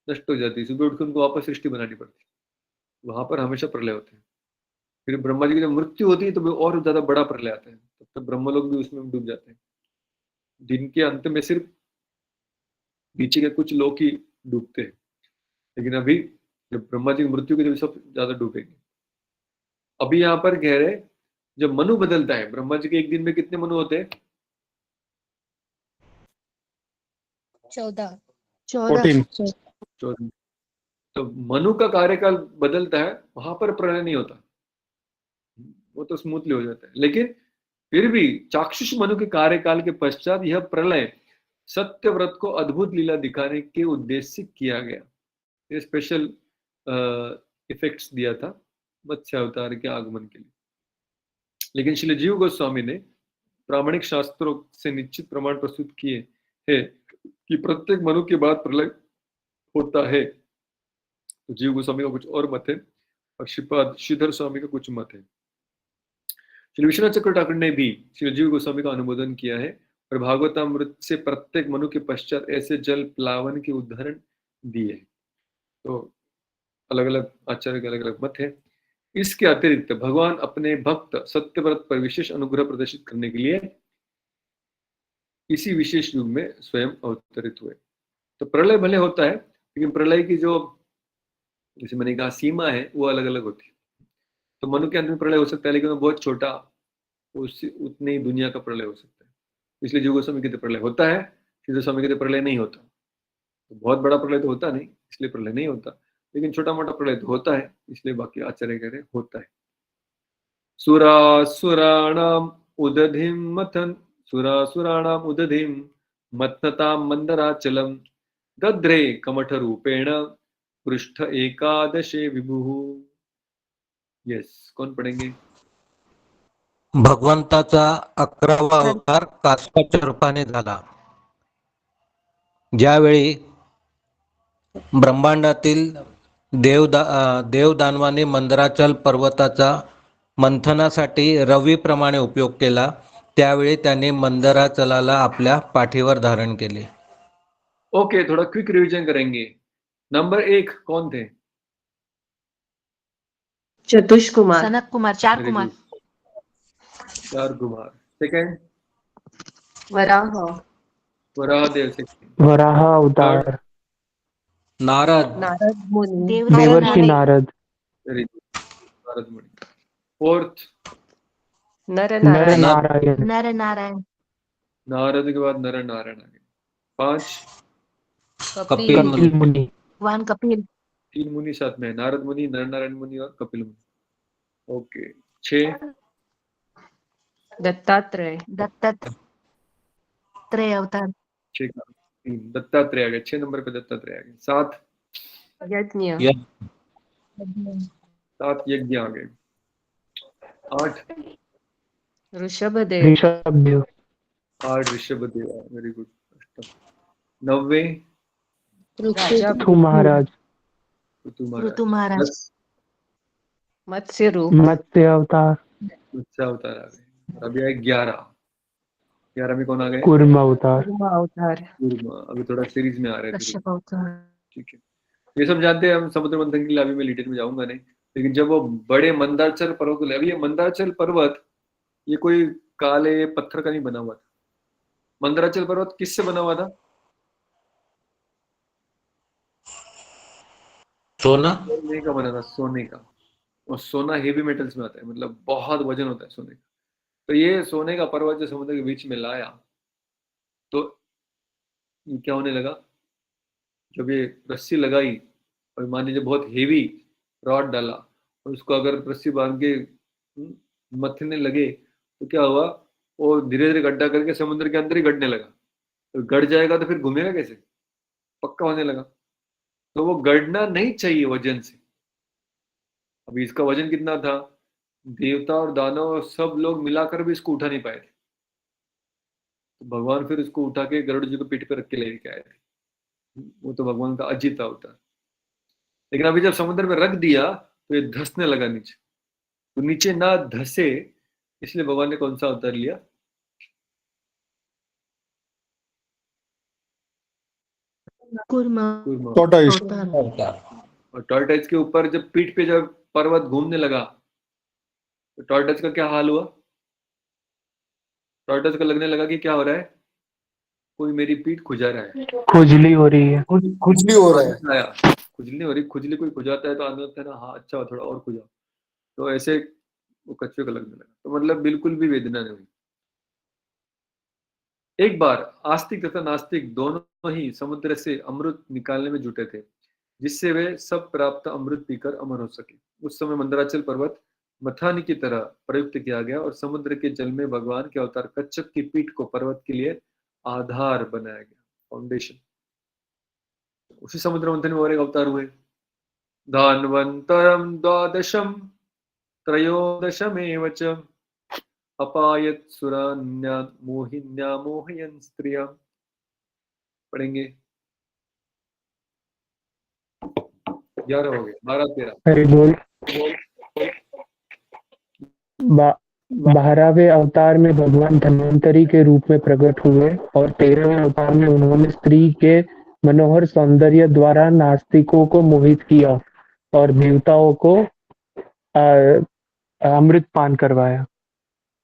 नष्ट हो जाती है, सुबह उठकर उनको वापस सृष्टि बनानी पड़ती है। वहां पर हमेशा प्रलय होते हैं। फिर ब्रह्मा जी की जब मृत्यु होती है तो और ज्यादा बड़ा प्रलय आता है, तब तक ब्रह्म लोग भी उसमें डूब जाते हैं। दिन के अंत में सिर्फ नीचे के कुछ लोग ही डूबते हैं, लेकिन अभी जब ब्रह्मा जी की मृत्यु की, सब ज्यादा डूबेंगे। अभी यहाँ पर कह रहे जब मनु बदलता है, ब्रह्मा जी के एक दिन में कितने मनु होते हैं? 14. 14. तो मनु का कार्यकाल बदलता है, वहां पर प्रलय नहीं होता, वो तो स्मूथली हो जाता है। लेकिन फिर भी चाक्षुष मनु के कार्यकाल के पश्चात यह प्रलय सत्यव्रत को अद्भुत लीला दिखाने के उद्देश्य से किया गया। ये स्पेशल इफेक्ट्स दिया था मत्स्य अवतार के आगमन के लिए। लेकिन श्री जीव गोस्वामी ने प्रामाणिक शास्त्रों से निश्चित प्रमाण प्रस्तुत किए हैं कि प्रत्येक मनु के बाद प्रलय होता है। तो जीव गोस्वामी का कुछ और मत है और श्रीपाद श्रीधर स्वामी का कुछ मत है। श्री विश्वनाथ चक्र ठाकुर ने भी श्री जीव गोस्वामी का अनुमोदन किया है और भागवतामृत से प्रत्येक मनु के पश्चात ऐसे जल प्लावन के उदाहरण दिए। तो अलग अलग आचार्य के अलग अलग मत है। इसके अतिरिक्त भगवान अपने भक्त सत्यव्रत पर विशेष अनुग्रह प्रदर्शित करने के लिए इसी विशेष युग में स्वयं अवतरित हुए। तो प्रलय भले होता है, लेकिन प्रलय की जो, जैसे मैंने कहा, सीमा है वो अलग अलग होती है। तो मनु के अंत में प्रलय हो सकता है, लेकिन वो बहुत छोटा, उससे उतनी दुनिया का प्रलय हो सकता है। इसलिए जीव गोस्वामी कहते प्रलय होता है, श्री गोस्वामी कहते प्रलय नहीं होता। तो बहुत बड़ा प्रलय तो होता नहीं, इसलिए प्रलय नहीं होता, लेकिन छोटा मोटा प्रलय तो होता है, इसलिए बाकी आचार्य कह रहे होता है। सुरासुराणाम उदधिम मथनताम मंदराचलम दद्रे कमठ रूपेण पृष्ठ एकादशे विभुः। यस, कौन पढ़ेंगे? भगवंताचा 11वा अवतार कासवाच्या रूपाने झाला. ज्यावेळी ब्रह्मांडातील देवदानवाने मंदराचल पर्वताचा मंथनासाठी रवीप्रमाणे उपयोग केला, त्यावेळी त्यांनी मंदराचलाला आपल्या पाठीवर धारण केले. ओके, थोड़ा क्विक रिवीजन करेंगे. नंबर 1 कौन थे? चतुष कुमार, सनक कुमार, चार very Kumar, good, 4 Kumar. Second Varaha, Varahadev. Second Varaha अवतार, नारद, नारद मुनी, देवर्षि नारद, वेरी गुड, नारद मुनि. फोर्थ नर नरनारायण, नारायण, नर नारायण, नारद के बाद नर नारायण आ गए. 5 कपिल कपिल मुनि, मुनि, भगवान कपिल, 3 मुनि साथ में, नारद मुनि, नर नारायण मुनि और कपिल मुनि. ओके. 6 दत्तात्रेय, दत्तात्रेय अवतार, 6 का 3 दत्तात्रेय आ गए. 6 नंबर पे दत्तात्रेय आ गए. 7 यज्ञ, 7 यज्ञ आ गए. 8 ऋषभदेव, ऋषभदेव, 8 ऋषभदेव. Very good. 9 राजा पृथु महाराज, ऋतु ऋतु महाराज. महाराज, 10 मत्स्य रूप, मत्स्य अवतार, मत्स्य अवतार आ गए. और अभी आए 11 में कौन आ गए? कूर्म अवतार, कूर्म अवतार, कूर्म. अभी थोड़ा सीरीज में आ रहे हैं. कश्यप अवतार, ठीक है, ये सब जानते हैं हम. समुद्र मंथन के लिए अभी मैं डिटेल में जाऊंगा नहीं, लेकिन जब वो बड़े मंदारचल पर्वत को ले, अभी ये मंदारचल पर्वत ये कोई काले पत्थर का नहीं बना हुआ था. मंदराचल पर्वत किससे बना हुआ था? सोना, सोने का बना था, सोने का. और सोना हेवी मेटल्स में आता है, मतलब बहुत वजन होता है सोने का. तो ये सोने का पर्वत जो समुद्र के बीच में लाया, तो ये क्या होने लगा, जब ये रस्सी लगाई और मान लीजिए बहुत हेवी रॉड डाला और उसको अगर रस्सी बांध के मथने लगे, तो क्या हुआ, वो धीरे धीरे गड्ढा करके समुद्र के अंदर ही गड़ने लगा. तो गड़ जाएगा तो फिर घूमेगा कैसे? पक्का होने लगा. तो वो गड़ना नहीं चाहिए वजन से. अभी इसका वजन कितना था? देवता और दानव सब लोग मिलाकर भी इसको उठा नहीं पाए थे. तो भगवान फिर उसको उठा के गरुड़ जी को पीठ पे रख के लेके आए थे. वो तो भगवान का अजीत अवतार. लेकिन अभी जब समुद्र में रख दिया तो ये धंसने लगा नीचे. तो नीचे ना धसे, इसलिए भगवान ने कौन सा अवतार लिया? कूर्म कूर्म. टॉर्टोइस, अवतार, और टॉर्टोइस के ऊपर जब पीठ पे जब पर्वत घूमने लगा, तो टॉर्टोइस का क्या हाल हुआ? टॉर्टोइस को लगने लगा कि क्या हो रहा है, कोई मेरी पीठ खुजा रहा है, खुजली हो रही है, खुजली हो रहा है. आया खुजली हो रही. खुजली कोई खुजाता है तो आदमी लगता है ना, हाँ अच्छा थोड़ा और खुजा. तो ऐसे वो कछुए को लगने लगा. तो मतलब बिल्कुल भी वेदना नहीं हुई. एक बार आस्तिक तथा नास्तिक दोनों ही समुद्र से अमृत निकालने में जुटे थे, जिससे वे सब प्राप्त अमृत पीकर अमर हो सके. उस समय मंदराचल पर्वत मथानी की तरह प्रयुक्त किया गया और समुद्र के जल में भगवान के अवतार कच्छप की पीठ को पर्वत के लिए आधार बनाया गया, फाउंडेशन. उसी समुद्र मंथन में और एक अवतार हुए. धान्वंतरम द्वादशम त्रयोदशमेव च अपायत सुरान्या मोहिन्या मोहयन स्त्रिया. पढ़ेंगे. 11 हो गए, 12 13. हरि बोल. 12वें अवतार में भगवान धन्वंतरी के रूप में प्रकट हुए और 13वें अवतार में उन्होंने स्त्री के मनोहर सौंदर्य द्वारा नास्तिकों को मोहित किया और देवताओं को अमृत पान करवाया.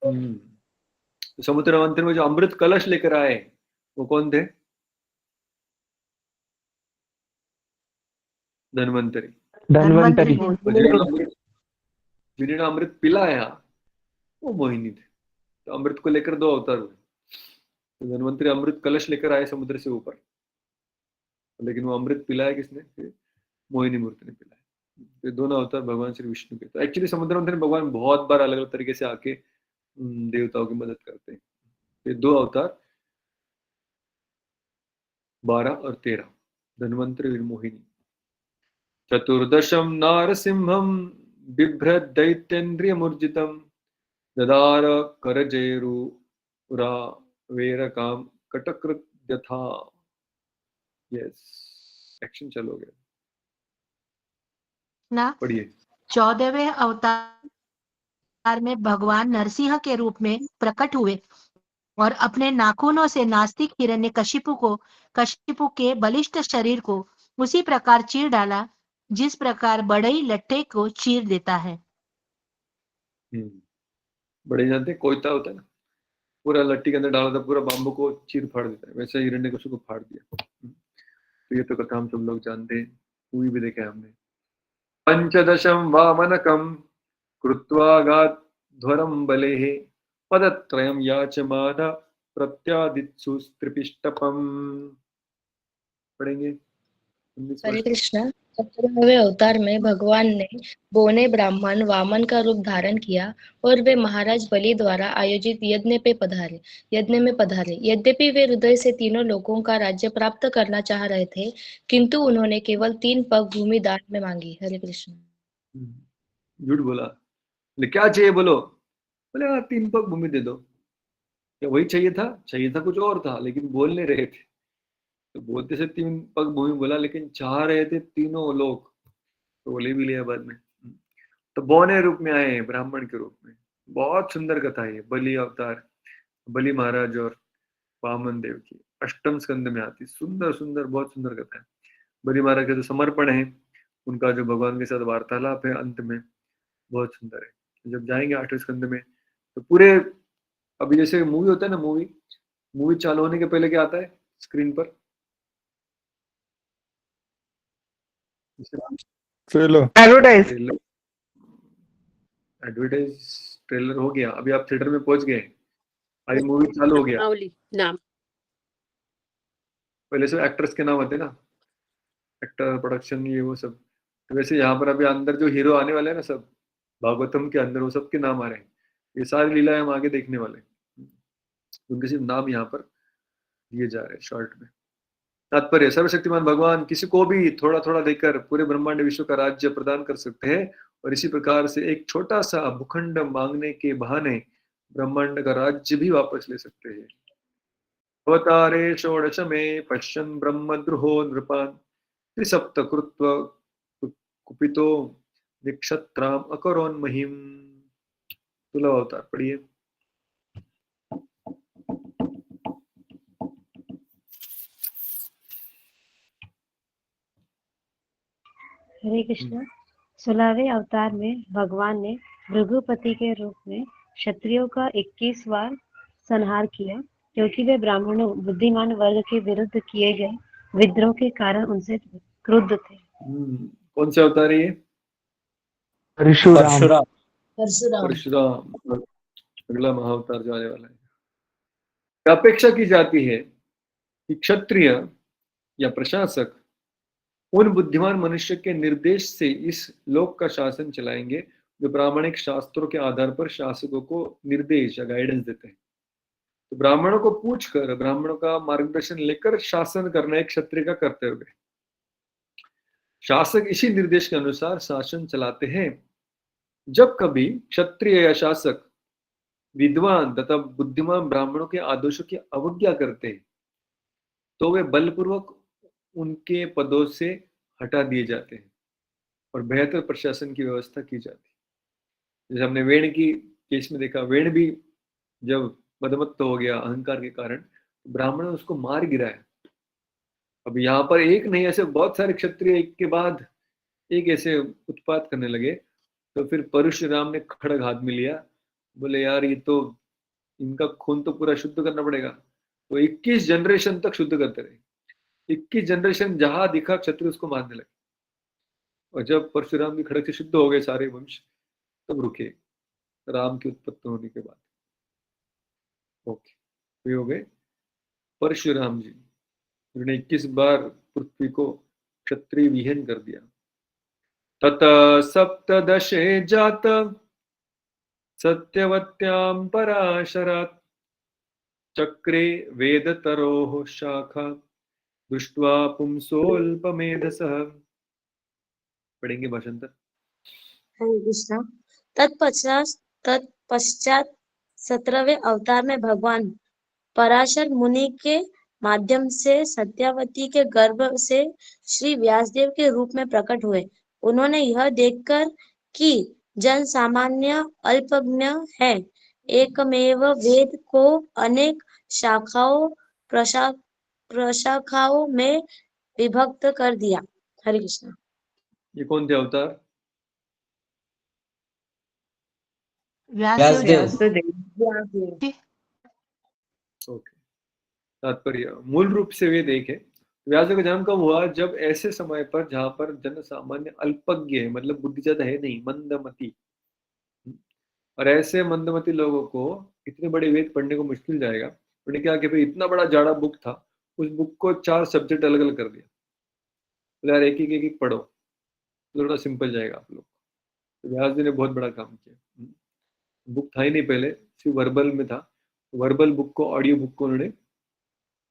तो समुद्र मंथन में जो अमृत कलश लेकर आए वो कौन थे? धन्वंतरी. धन्वंतरी. जिन्होंने अमृत पिलाया वो मोहिनी थे. तो अमृत को लेकर 2 अवतार हुए. तो धन्वंतरी अमृत कलश लेकर आए समुद्र से ऊपर, लेकिन वो अमृत पिलाया किसने? मोहिनी मूर्ति ने पिलाया. तो दोनों अवतार भगवान श्री विष्णु के. तो एक्चुअली समुद्र मंथन में भगवान बहुत बार अलग अलग तरीके से आके देवताओं की मदद करते हैं. ये 2 अवतार 12 और 13, धन्वंतरी और मोहिनी. चतुर्दशम नारसिंहम बिभ्रद दैत्येन्द्रियमूर्जितम ददार करजेरुरा वेरकाम कटकृत्यथा। यस, एक्शन चलो गया, ना पढ़िए। 14वें अवतार में भगवान नरसिंह के रूप में प्रकट हुए और अपने नाखूनों से नास्तिक हिरण्यकशिपु के बलिष्ठ शरीर को उसी प्रकार चीर डाला जिस प्रकार बढ़ई लट्ठे को चीर देता है। बड़े जानते हैं, कोयता होता है ना, पूरा लट्टी के अंदर डाला था, पूरा बाम्बू को चीर फाड़ देता है, वैसे हिरण्यकशिपु को फाड़ दिया। तो ये तो कथा हम सब लोग जानते हैं, मूवी भी देखा है हमने। पंचदशम वामनकम कृत्वागाध्वरम बलेः पदत्रयम याचमान प्रत्यादित्सु त्रिपिष्टपम। पढ़ेंगे 19 हरे वर्ष। कृष्णा। 17वें अवतार में भगवान ने बौने ब्राह्मण वामन का रूप धारण किया और वे महाराज बलि द्वारा आयोजित यज्ञ में पधारे। यद्यपि वे हृदय से तीनों लोगों का राज्य प्राप्त करना चाह रहे थे, किंतु उन्होंने केवल 3 पग भूमि दान में मांगी। हरे कृष्ण। झूठ बोला, बोले क्या चाहिए बोलो, बोले हाँ 3 पग भूमि दे दो। क्या वही चाहिए था कुछ और था, लेकिन बोल नहीं रहे थे। तो बोलते से 3 पग भूमि बोला, लेकिन चाह रहे थे तीनों लोग, तो बोले भी लिया बाद में। तो बौने रूप में आए, ब्राह्मण के रूप में। बहुत सुंदर कथा है, बलि अवतार, बलि महाराज और वामन देव की 8वें स्कंद में आती। सुंदर सुंदर, बहुत सुंदर कथा है। बलि महाराज का जो समर्पण है, उनका जो भगवान के साथ वार्तालाप है अंत में, बहुत सुंदर है। जब जाएंगे 8वें स्कंद में तो पूरे, अभी जैसे मूवी होता है ना, मूवी चालू होने के पहले क्या आता है स्क्रीन पर? एडवर्टाइज। एडवर्टाइज ट्रेलर हो गया, अभी आप थिएटर में पहुंच गए, अभी मूवी चालू हो गया। नावली नाम पहले से एक्टर्स के नाम आते ना, एक्टर, प्रोडक्शन, ये वो सब। तो वैसे यहाँ पर अभी अंदर जो हीरो आने वाले हैं ना, सब भागवतम के अंदर वो सब के नाम आ रहे हैं। ये सारी लीलाएं हम आगे देखने वाले हैं, उनके सिर्फ नाम यहाँ पर दिए जा रहे हैं शॉर्ट में। तात्पर्य, सर्वशक्तिमान भगवान किसी को भी थोड़ा थोड़ा देकर पूरे ब्रह्मांड विश्व का राज्य प्रदान कर सकते हैं, और इसी प्रकार से एक छोटा सा भूखंड मांगने के बहाने ब्रह्मांड का राज्य भी वापस ले सकते हैं। अवतारे षोडश में पश्यन् ब्रह्मद्रुहो नृपान् त्रिसप्त कृत्वा कुपितो निक्षत्राम अकरोन् महिम। 16वां अवतार पढ़िए। हरे कृष्णा। 16वें अवतार में भगवान ने भृगुपति के रूप में क्षत्रियों का 21 बार संहार किया, क्योंकि वे ब्राह्मणों बुद्धिमान वर्ग के विरुद्ध किए गए विद्रोह के कारण उनसे क्रुद्ध थे। कौन से अवतार है ये? परशुराम। परशुराम अगला महाअवतार जो आने वाला है। अपेक्षा की जाती है कि क्षत्रिय या प्रशासक उन बुद्धिमान मनुष्य के निर्देश से इस लोक का शासन चलाएंगे जो प्रामाणिक शास्त्रों के आधार पर शासकों को निर्देश या गाइडेंस देते हैं। तो ब्राह्मणों को पूछकर, ब्राह्मणों का मार्गदर्शन लेकर शासन करना एक क्षत्रिय का कर्तव्य है। शासक इसी निर्देश के अनुसार शासन चलाते हैं। जब कभी क्षत्रिय या शासक विद्वान तथा बुद्धिमान ब्राह्मणों के आदेशों की अवज्ञा करते हैं, तो वे बलपूर्वक उनके पदों से हटा दिए जाते हैं और बेहतर प्रशासन की व्यवस्था की जाती है। जैसे हमने वेण की केस में देखा, वेण भी जब मदमत्त हो गया अहंकार के कारण, तो ब्राह्मण ने उसको मार गिराया। अब यहाँ पर एक नहीं, ऐसे बहुत सारे क्षत्रिय एक के बाद एक ऐसे उत्पात करने लगे। तो फिर परशुराम ने खड़ग हाथ में लिया, बोले यार ये तो, इनका खून तो पूरा शुद्ध करना पड़ेगा। तो 21 जनरेशन तक शुद्ध करते रहे। 21 जनरेशन जहां दिखा क्षत्रिय उसको मारने लगे, और जब परशुराम की खड़ग से शुद्ध हो गए सारे वंश, तब रुके राम की उत्पत्ति होने के बाद। ओके, तो ये हो गए परशुराम जी। उन्होंने 21 बार पृथ्वी को क्षत्रिय विहीन कर दिया। तत सप्तदशे जात सत्यवत्यां पराशरात् चक्रे वेदतरोः शाखा दृष्ट्वा पुंसोऽल्पमेधसः। पढ़ेंगे भाषांतर। हरे कृष्णा। तत्पश्चात 17वें अवतार में भगवान पराशर मुनि के माध्यम से सत्यावती के गर्भ से श्री व्यासदेव के रूप में प्रकट हुए। उन्होंने यह देखकर कि जन सामान्य अल्पज्ञ है, एकमेव वेद को अनेक शाखाओं प्रशाखाओं में विभक्त कर दिया। हरे कृष्णा। ये कौन थे अवतार? व्यासदेव व्यासदेव। जी। ओके, तात्पर्य मूल रूप से वेद एक है। व्यासदेव का जन्म कब हुआ? जब ऐसे समय पर जहां पर जन सामान्य अल्पज्ञ है, मतलब बुद्धि ज्यादा है नहीं, मंदमती, और ऐसे मंदमती लोगों को इतने बड़े वेद पढ़ने को मुश्किल जाएगा। उन्होंने क्या कि भाई इतना बड़ा जाड़ा बुक था, उस बुक को 4 सब्जेक्ट अलग अलग कर दिया। तो यार एक एक पढ़ो, तो थोड़ा सिंपल जाएगा आप लोग। तो व्यास जी ने बहुत बड़ा काम किया। बुक था ही नहीं पहले, सिर्फ वर्बल में था। वर्बल बुक को, ऑडियो बुक को उन्होंने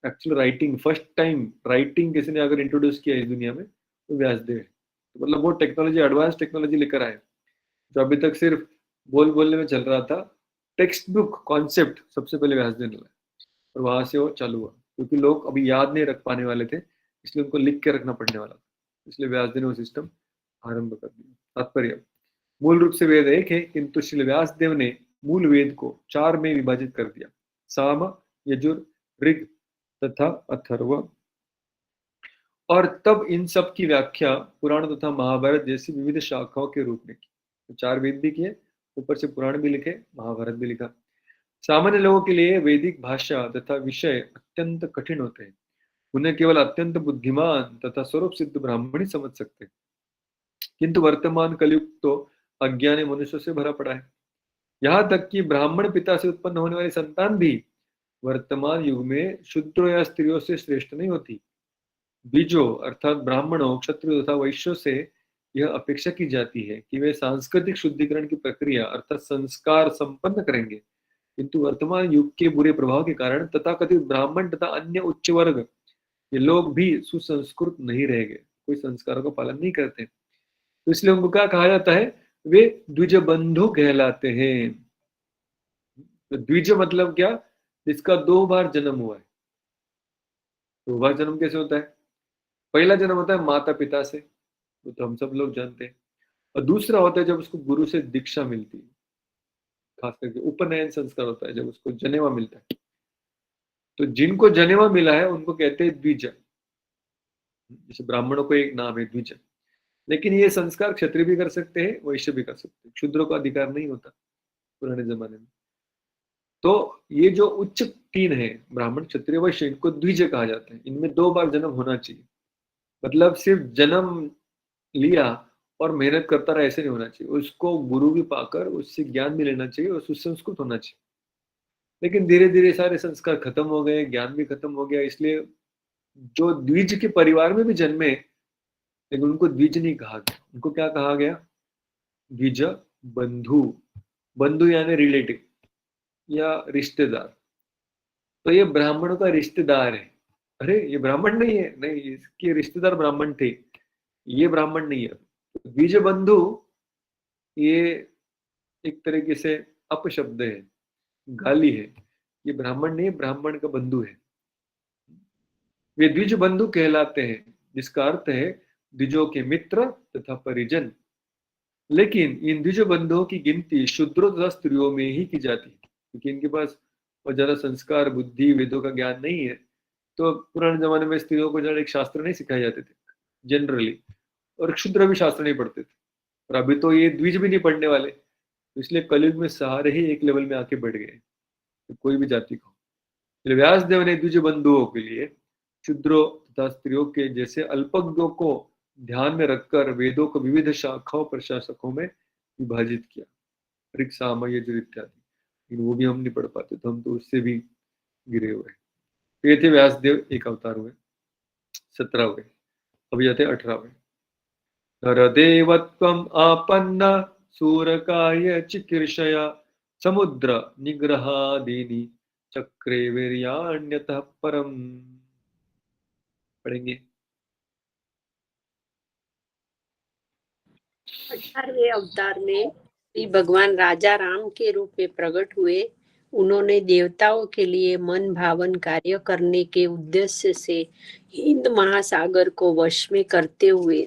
actual writing, first time writing किसी ने अगर इंट्रोड्यूस किया इस दुनिया में तो व्यासदेव है। तो मतलब वो टेक्नोलॉजी, एडवांस टेक्नोलॉजी लेकर आए जो अभी तक सिर्फ बोलने में चल रहा था। टेक्स्ट बुक कॉन्सेप्ट सबसे पहले व्यासदेव ने लाया, और वहां से वो चालू हुआ, क्योंकि लोग अभी याद नहीं रख पाने वाले थे, इसलिए उनको लिख के रखना पड़ने वाला था। इसलिए व्यासदेव ने वो सिस्टम आरंभ कर दिया। तात्पर्य मूल रूप से वेद एक है, किंतु श्री व्यासदेव ने मूल वेद को 4 में विभाजित कर दिया, साम, यजुर, ऋग तथा अथर्व। और तब इन सब की व्याख्या पुराण तथा महाभारत जैसी विविध शाखाओं के रूप में की। तो 4 वेद भी किए, ऊपर से पुराण भी लिखे, महाभारत भी लिखा। सामान्य लोगों के लिए वैदिक भाषा तथा विषय अत्यंत कठिन होते हैं। उन्हें केवल अत्यंत बुद्धिमान तथा स्वरूप सिद्ध ब्राह्मण ही समझ सकते हैं। किंतु वर्तमान कलयुग तो अज्ञानी मनुष्यों से भरा पड़ा है। यहाँ तक कि ब्राह्मण पिता से उत्पन्न होने वाली संतान भी वर्तमान युग में शूद्रों या स्त्रियों से श्रेष्ठ नहीं होती। बीजों अर्थात ब्राह्मणों, क्षत्रियों तथा वैश्यों से यह अपेक्षा की जाती है कि वे सांस्कृतिक शुद्धिकरण की प्रक्रिया अर्थात संस्कार संपन्न करेंगे। किंतु वर्तमान युग के बुरे प्रभाव के कारण तथाकथित ब्राह्मण तथा अन्य उच्च वर्ग ये लोग भी सुसंस्कृत नहीं रह गए, कोई संस्कारों का पालन नहीं करते। तो इसलिए उनको क्या कहा जाता है? वे द्विज बंधु कहलाते हैं। तो द्विज मतलब क्या? जिसका 2 बार जन्म हुआ है। 2 बार जन्म कैसे होता है? पहला जन्म होता है माता पिता से, वो तो हम सब लोग जानते हैं। और दूसरा होता है जब उसको गुरु से दीक्षा मिलती है, खास करके उपनयन संस्कार होता है, जब उसको जनेवा मिलता है। तो जिनको जनेवा मिला है उनको कहते हैं द्विज। जैसे ब्राह्मणों को एक नाम है द्विज। लेकिन ये संस्कार क्षत्रिय भी कर सकते हैं, वैश्य भी कर सकते हैं, शूद्रों का अधिकार नहीं होता पुराने जमाने में। तो ये जो उच्च 3 है, ब्राह्मण, क्षत्रिय, वैश्य, इनको द्विज कहा जाता है। इनमें 2 बार जन्म होना चाहिए। मतलब सिर्फ जन्म लिया और मेहनत करता रहा ऐसे नहीं होना चाहिए, उसको गुरु भी पाकर उससे ज्ञान भी लेना चाहिए और सुसंस्कृत होना चाहिए। लेकिन धीरे धीरे सारे संस्कार खत्म हो गए, ज्ञान भी खत्म हो गया, इसलिए जो द्विज के परिवार में भी जन्मे लेकिन उनको द्विज नहीं कहा गया, उनको क्या कहा गया? द्विज बंधु। बंधु यानी रिलेटिव या रिश्तेदार। तो ये ब्राह्मणों का रिश्तेदार है। अरे ये ब्राह्मण नहीं है, नहीं, इसके रिश्तेदार ब्राह्मण थे, ये ब्राह्मण नहीं है। द्विज बंधु ये एक तरीके से अपशब्द है, गाली है। ये ब्राह्मण नहीं है, ब्राह्मण का बंधु है। वे द्विज बंधु कहलाते हैं, जिसका अर्थ है द्विजों के मित्र तथा परिजन। लेकिन इन द्विज बंधुओं की गिनती शूद्रों तथा स्त्रियों में ही की जाती है, क्योंकि इनके पास और ज्यादा संस्कार, बुद्धि, वेदों का ज्ञान नहीं है। तो पुराने जमाने में स्त्रियों को ज्यादा एक शास्त्र नहीं सिखाए जाते थे जनरली, और क्षुद्र भी शास्त्र नहीं पढ़ते थे। और अभी तो ये द्विज भी नहीं पढ़ने वाले, तो इसलिए कलयुग में सारे ही एक लेवल में आके बैठ गए, तो कोई भी जाति को। इसलिए व्यासदेव ने द्विज बंधुओं के लिए शूद्रों तथा स्त्रियों के जैसे अल्पज्ञों को ध्यान में रखकर वेदों को विविध शाखाओं प्रशासकों में विभाजित किया, ऋग, साम, यजुर इत्यादि। लेकिन वो भी हम नहीं पढ़ पाते, तो हम तो उससे भी गिरे हुए। तो ये थे व्यासदेव, एक अवतार हुए, 17 हुए। अभी जाते 18वें। नरदेवत्वम् आपन्न सूरकाय चिकीर्षया समुद्र निग्रहादीनि चक्रे वीर्याण्यतः परम। पढ़ेंगे। 18वें अवतार में श्री भगवान राजा राम के रूप में प्रकट हुए। उन्होंने देवताओं के लिए मन भावन कार्य करने के उद्देश्य से हिंद महासागर को वश में करते हुए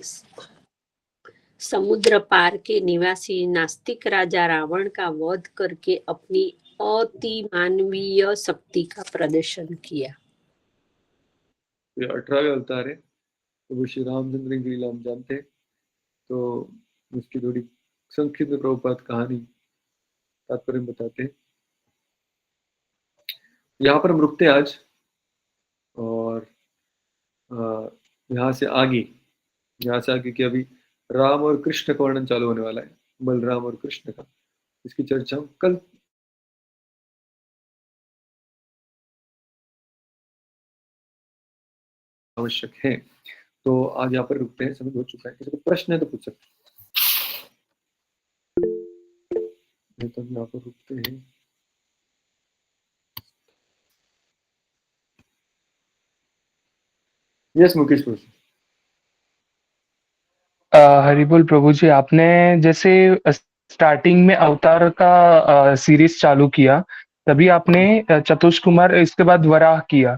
समुद्र पार के निवासी नास्तिक राजा रावण का वध करके अपनी अति मानवीय शक्ति का प्रदर्शन किया। ये 18वें अवतार है, तो वो श्री रामचंद्र की लीला हम जानते हैं, तो उसकी थोड़ी संक्षिप्त में प्रभुपाद कहानी तात्पर्य बताते हैं। यहाँ पर हम रुकते हैं आज, और यहाँ से आगे कि अभी राम और कृष्ण का वर्णन चालू होने वाला है, बलराम और कृष्ण का। इसकी चर्चा हम कल आवश्यक है। तो आज यहाँ पर रुकते हैं, समय हो चुका है। किसी को प्रश्न है तो पूछ सकते हैं। तो यहाँ पर रुकते हैं। यस मुकेश प्रभु। हरिबोल प्रभु जी, आपने जैसे स्टार्टिंग में अवतार का सीरीज चालू किया, तभी आपने चतुष कुमार, इसके बाद वराह किया,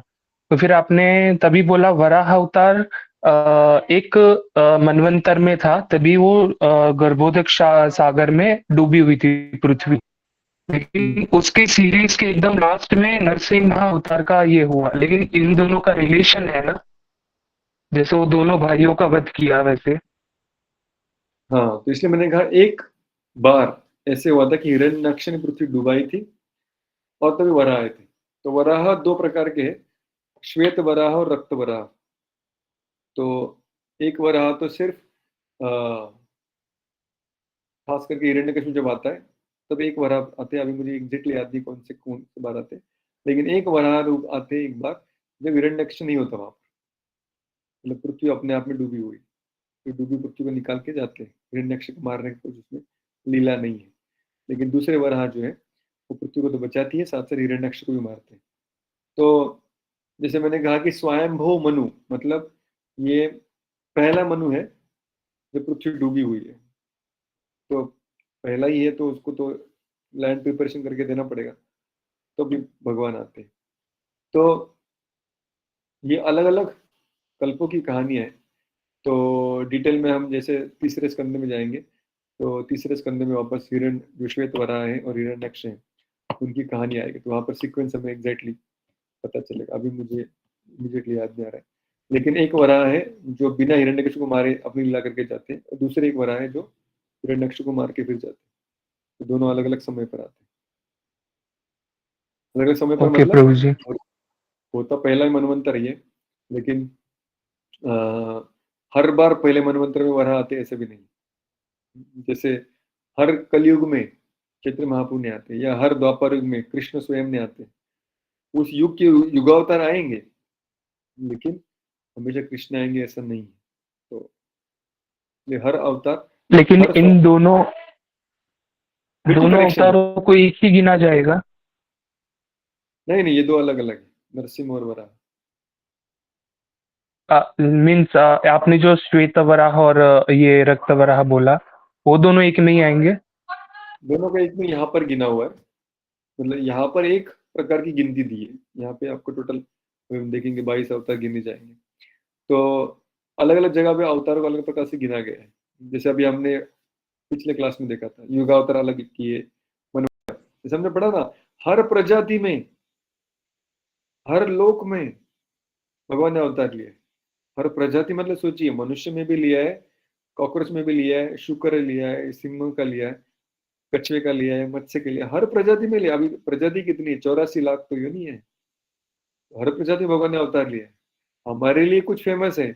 तो फिर आपने तभी बोला वराह अवतार एक मनवंतर में था, तभी वो गर्भोदक सागर में डूबी हुई थी पृथ्वी। लेकिन उसके सीरीज के एकदम लास्ट में नरसिंह अवतार का ये हुआ, लेकिन इन दोनों का रिलेशन है ना, जैसे वो दोनों भाइयों का वध किया वैसे। हाँ, तो इसलिए मैंने कहा एक बार ऐसे हुआ था कि हिरण्यक्ष ने पृथ्वी डुबाई थी और तभी वराह आए थे। तो वराह दो प्रकार के हैं, श्वेत वराह और रक्त वराह। तो एक वराह तो सिर्फ खास करके हिरण्यकश्यप में जब आता है तब एक वराह आते हैं। अभी मुझे एग्जैक्टली याद नहीं कौन से बार आते हैं, लेकिन एक वराह रूप आते हैं एक बार जब हिरण्यकश्यप नहीं होता वहां पर, मतलब पृथ्वी अपने आप में डूबी हुई, तो डूबी पृथ्वी को निकाल के जाते हैं हिरण्यकश्यप को मारने को, जिसमें लीला नहीं है। लेकिन दूसरे वराह जो है वो पृथ्वी को तो बचाती है, साथ साथ हिरण्यकश्यप को भी मारते हैं। तो जैसे मैंने कहा कि स्वयंभू मनु, मतलब ये पहला मनु है जो पृथ्वी डूबी हुई है, तो पहला ही है तो उसको तो लैंड प्रिपरेशन करके देना पड़ेगा, तो भी भगवान आते हैं। तो ये अलग अलग कल्पों की कहानियां है। तो डिटेल में हम जैसे तीसरे स्कंद में जाएंगे, तो तीसरे स्कंद में वापस हिरण जो श्वेत वराह है और हिरण्यक्ष है, उनकी कहानी आएगी, तो वहां पर सीक्वेंस हमें एग्जैक्टली पता चलेगा। अभी मुझे इमीडिएटली याद नहीं आ रहा है, लेकिन एक वराह है जो बिना हिरण्यकश्यप को मारे अपनी लीला करके जाते हैं, और दूसरे एक वराह है जो हिरण्यकश्यप को मार के फिर जाते हैं। तो दोनों अलग अलग समय पर आते हैं, अलग अलग समय पर। ओके मतलब प्रभु जी। होता पहला ही मनवंतर ही है, लेकिन हर बार पहले मनवंतर में वराह आते ऐसे भी नहीं। जैसे हर कलयुग में चैत्र महाप्रभु ने आते, या हर द्वापर युग में कृष्ण स्वयं ने आते। उस युग के युगावतार आएंगे, लेकिन हमेशा कृष्ण आएंगे ऐसा नहीं है। तो ये हर अवतार, लेकिन हर इन दोनों बिल्कुल कनेक्शन है। अवतारों को एक ही गिना जाएगा? नहीं नहीं, ये दो अलग अलग है, नरसिंह और वराह। मीन्स आपने जो श्वेत वराह और ये रक्त वराह बोला, वो दोनों एक में ही आएंगे? दोनों का एक में यहाँ पर गिना हुआ है, मतलब यहाँ पर एक प्रकार की गिनती दी है। यहाँ पे आपको टोटल हम देखेंगे 22 अवतार गिने जाएंगे। तो अलग अलग जगह पे अवतारों को अलग प्रकार से गिना गया है। जैसे अभी हमने पिछले क्लास में देखा था, युगावतार अलग किए, जैसे हमने पढ़ा ना, हर प्रजाति में, हर लोक में भगवान ने अवतार लिए। हर प्रजाति मतलब सोचिए, मनुष्य में भी लिया है, कॉकरोच में भी लिया है, शुक्र लिया है, सिंह का लिया है, कछुए का लिया है, मत्स्य के लिया, हर प्रजाति में लिया। अभी प्रजाति कितनी है? 84 लाख तो ये नहीं है। हर प्रजाति भगवान ने अवतार लिया है। हमारे लिए कुछ फेमस है,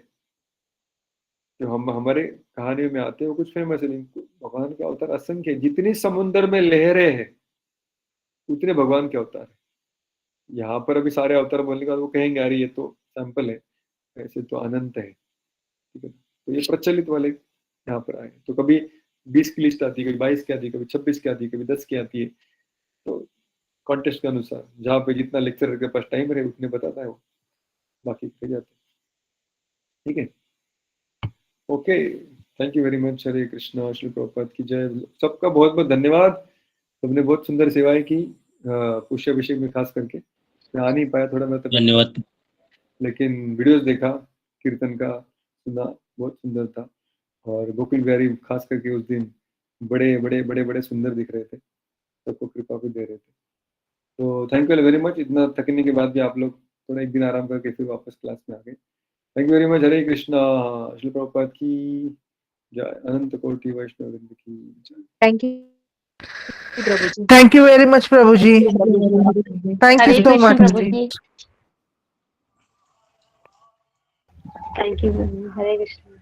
जो हम हमारे कहानियों में आते हैं वो कुछ फेमस है, लेकिन भगवान के अवतार असंख्य है। जितनी समुद्र में लहरें हैं उतने भगवान के अवतार है। यहाँ पर अभी सारे अवतार बोलने के बाद वो कहेंगे अरे ये तो सैंपल है, ऐसे तो अनंत है, ठीक है। तो ये प्रचलित वाले यहाँ पर आए। तो कभी 20 की लिस्ट आती है, कभी 22 की आती है, कभी 26 की आती है, कभी 10 की आती है। तो कॉन्टेस्ट के अनुसार जहाँ पे जितना लेक्चरर के पास टाइम रहे उतने बताता है वो, बाकी जाते, ठीक है। Okay, thank you very much. Hare Krishna, Shri Prabhupad की जय। सबका बहुत बहुत धन्यवाद, सबने बहुत सुंदर सेवाएं की। पुष्याभिषेक में खास करके मैं आ नहीं पाया, थोड़ा मैं धन्यवाद। लेकिन वीडियोस देखा, कीर्तन का सुना, बहुत सुंदर था। और गोकुल बिहारी खास करके उस दिन बड़े बड़े बड़े बड़े सुंदर दिख रहे थे, सबको कृपा भी दे रहे थे। तो थैंक यू वेरी मच। इतना थकने के बाद भी आप लोग थोड़ा एक दिन आराम करके फिर वापस क्लास में आ गए। Thank you very much. Hare Krishna, Shri Prabhupad की जय, अनंत कोटि वैष्णव वृंद की जय। Thank you Prabhu ji. Thank you very much Prabhu ji. Thank you Hare so Krishna much Prabhu ji. जी। Thank you Hare Krishna.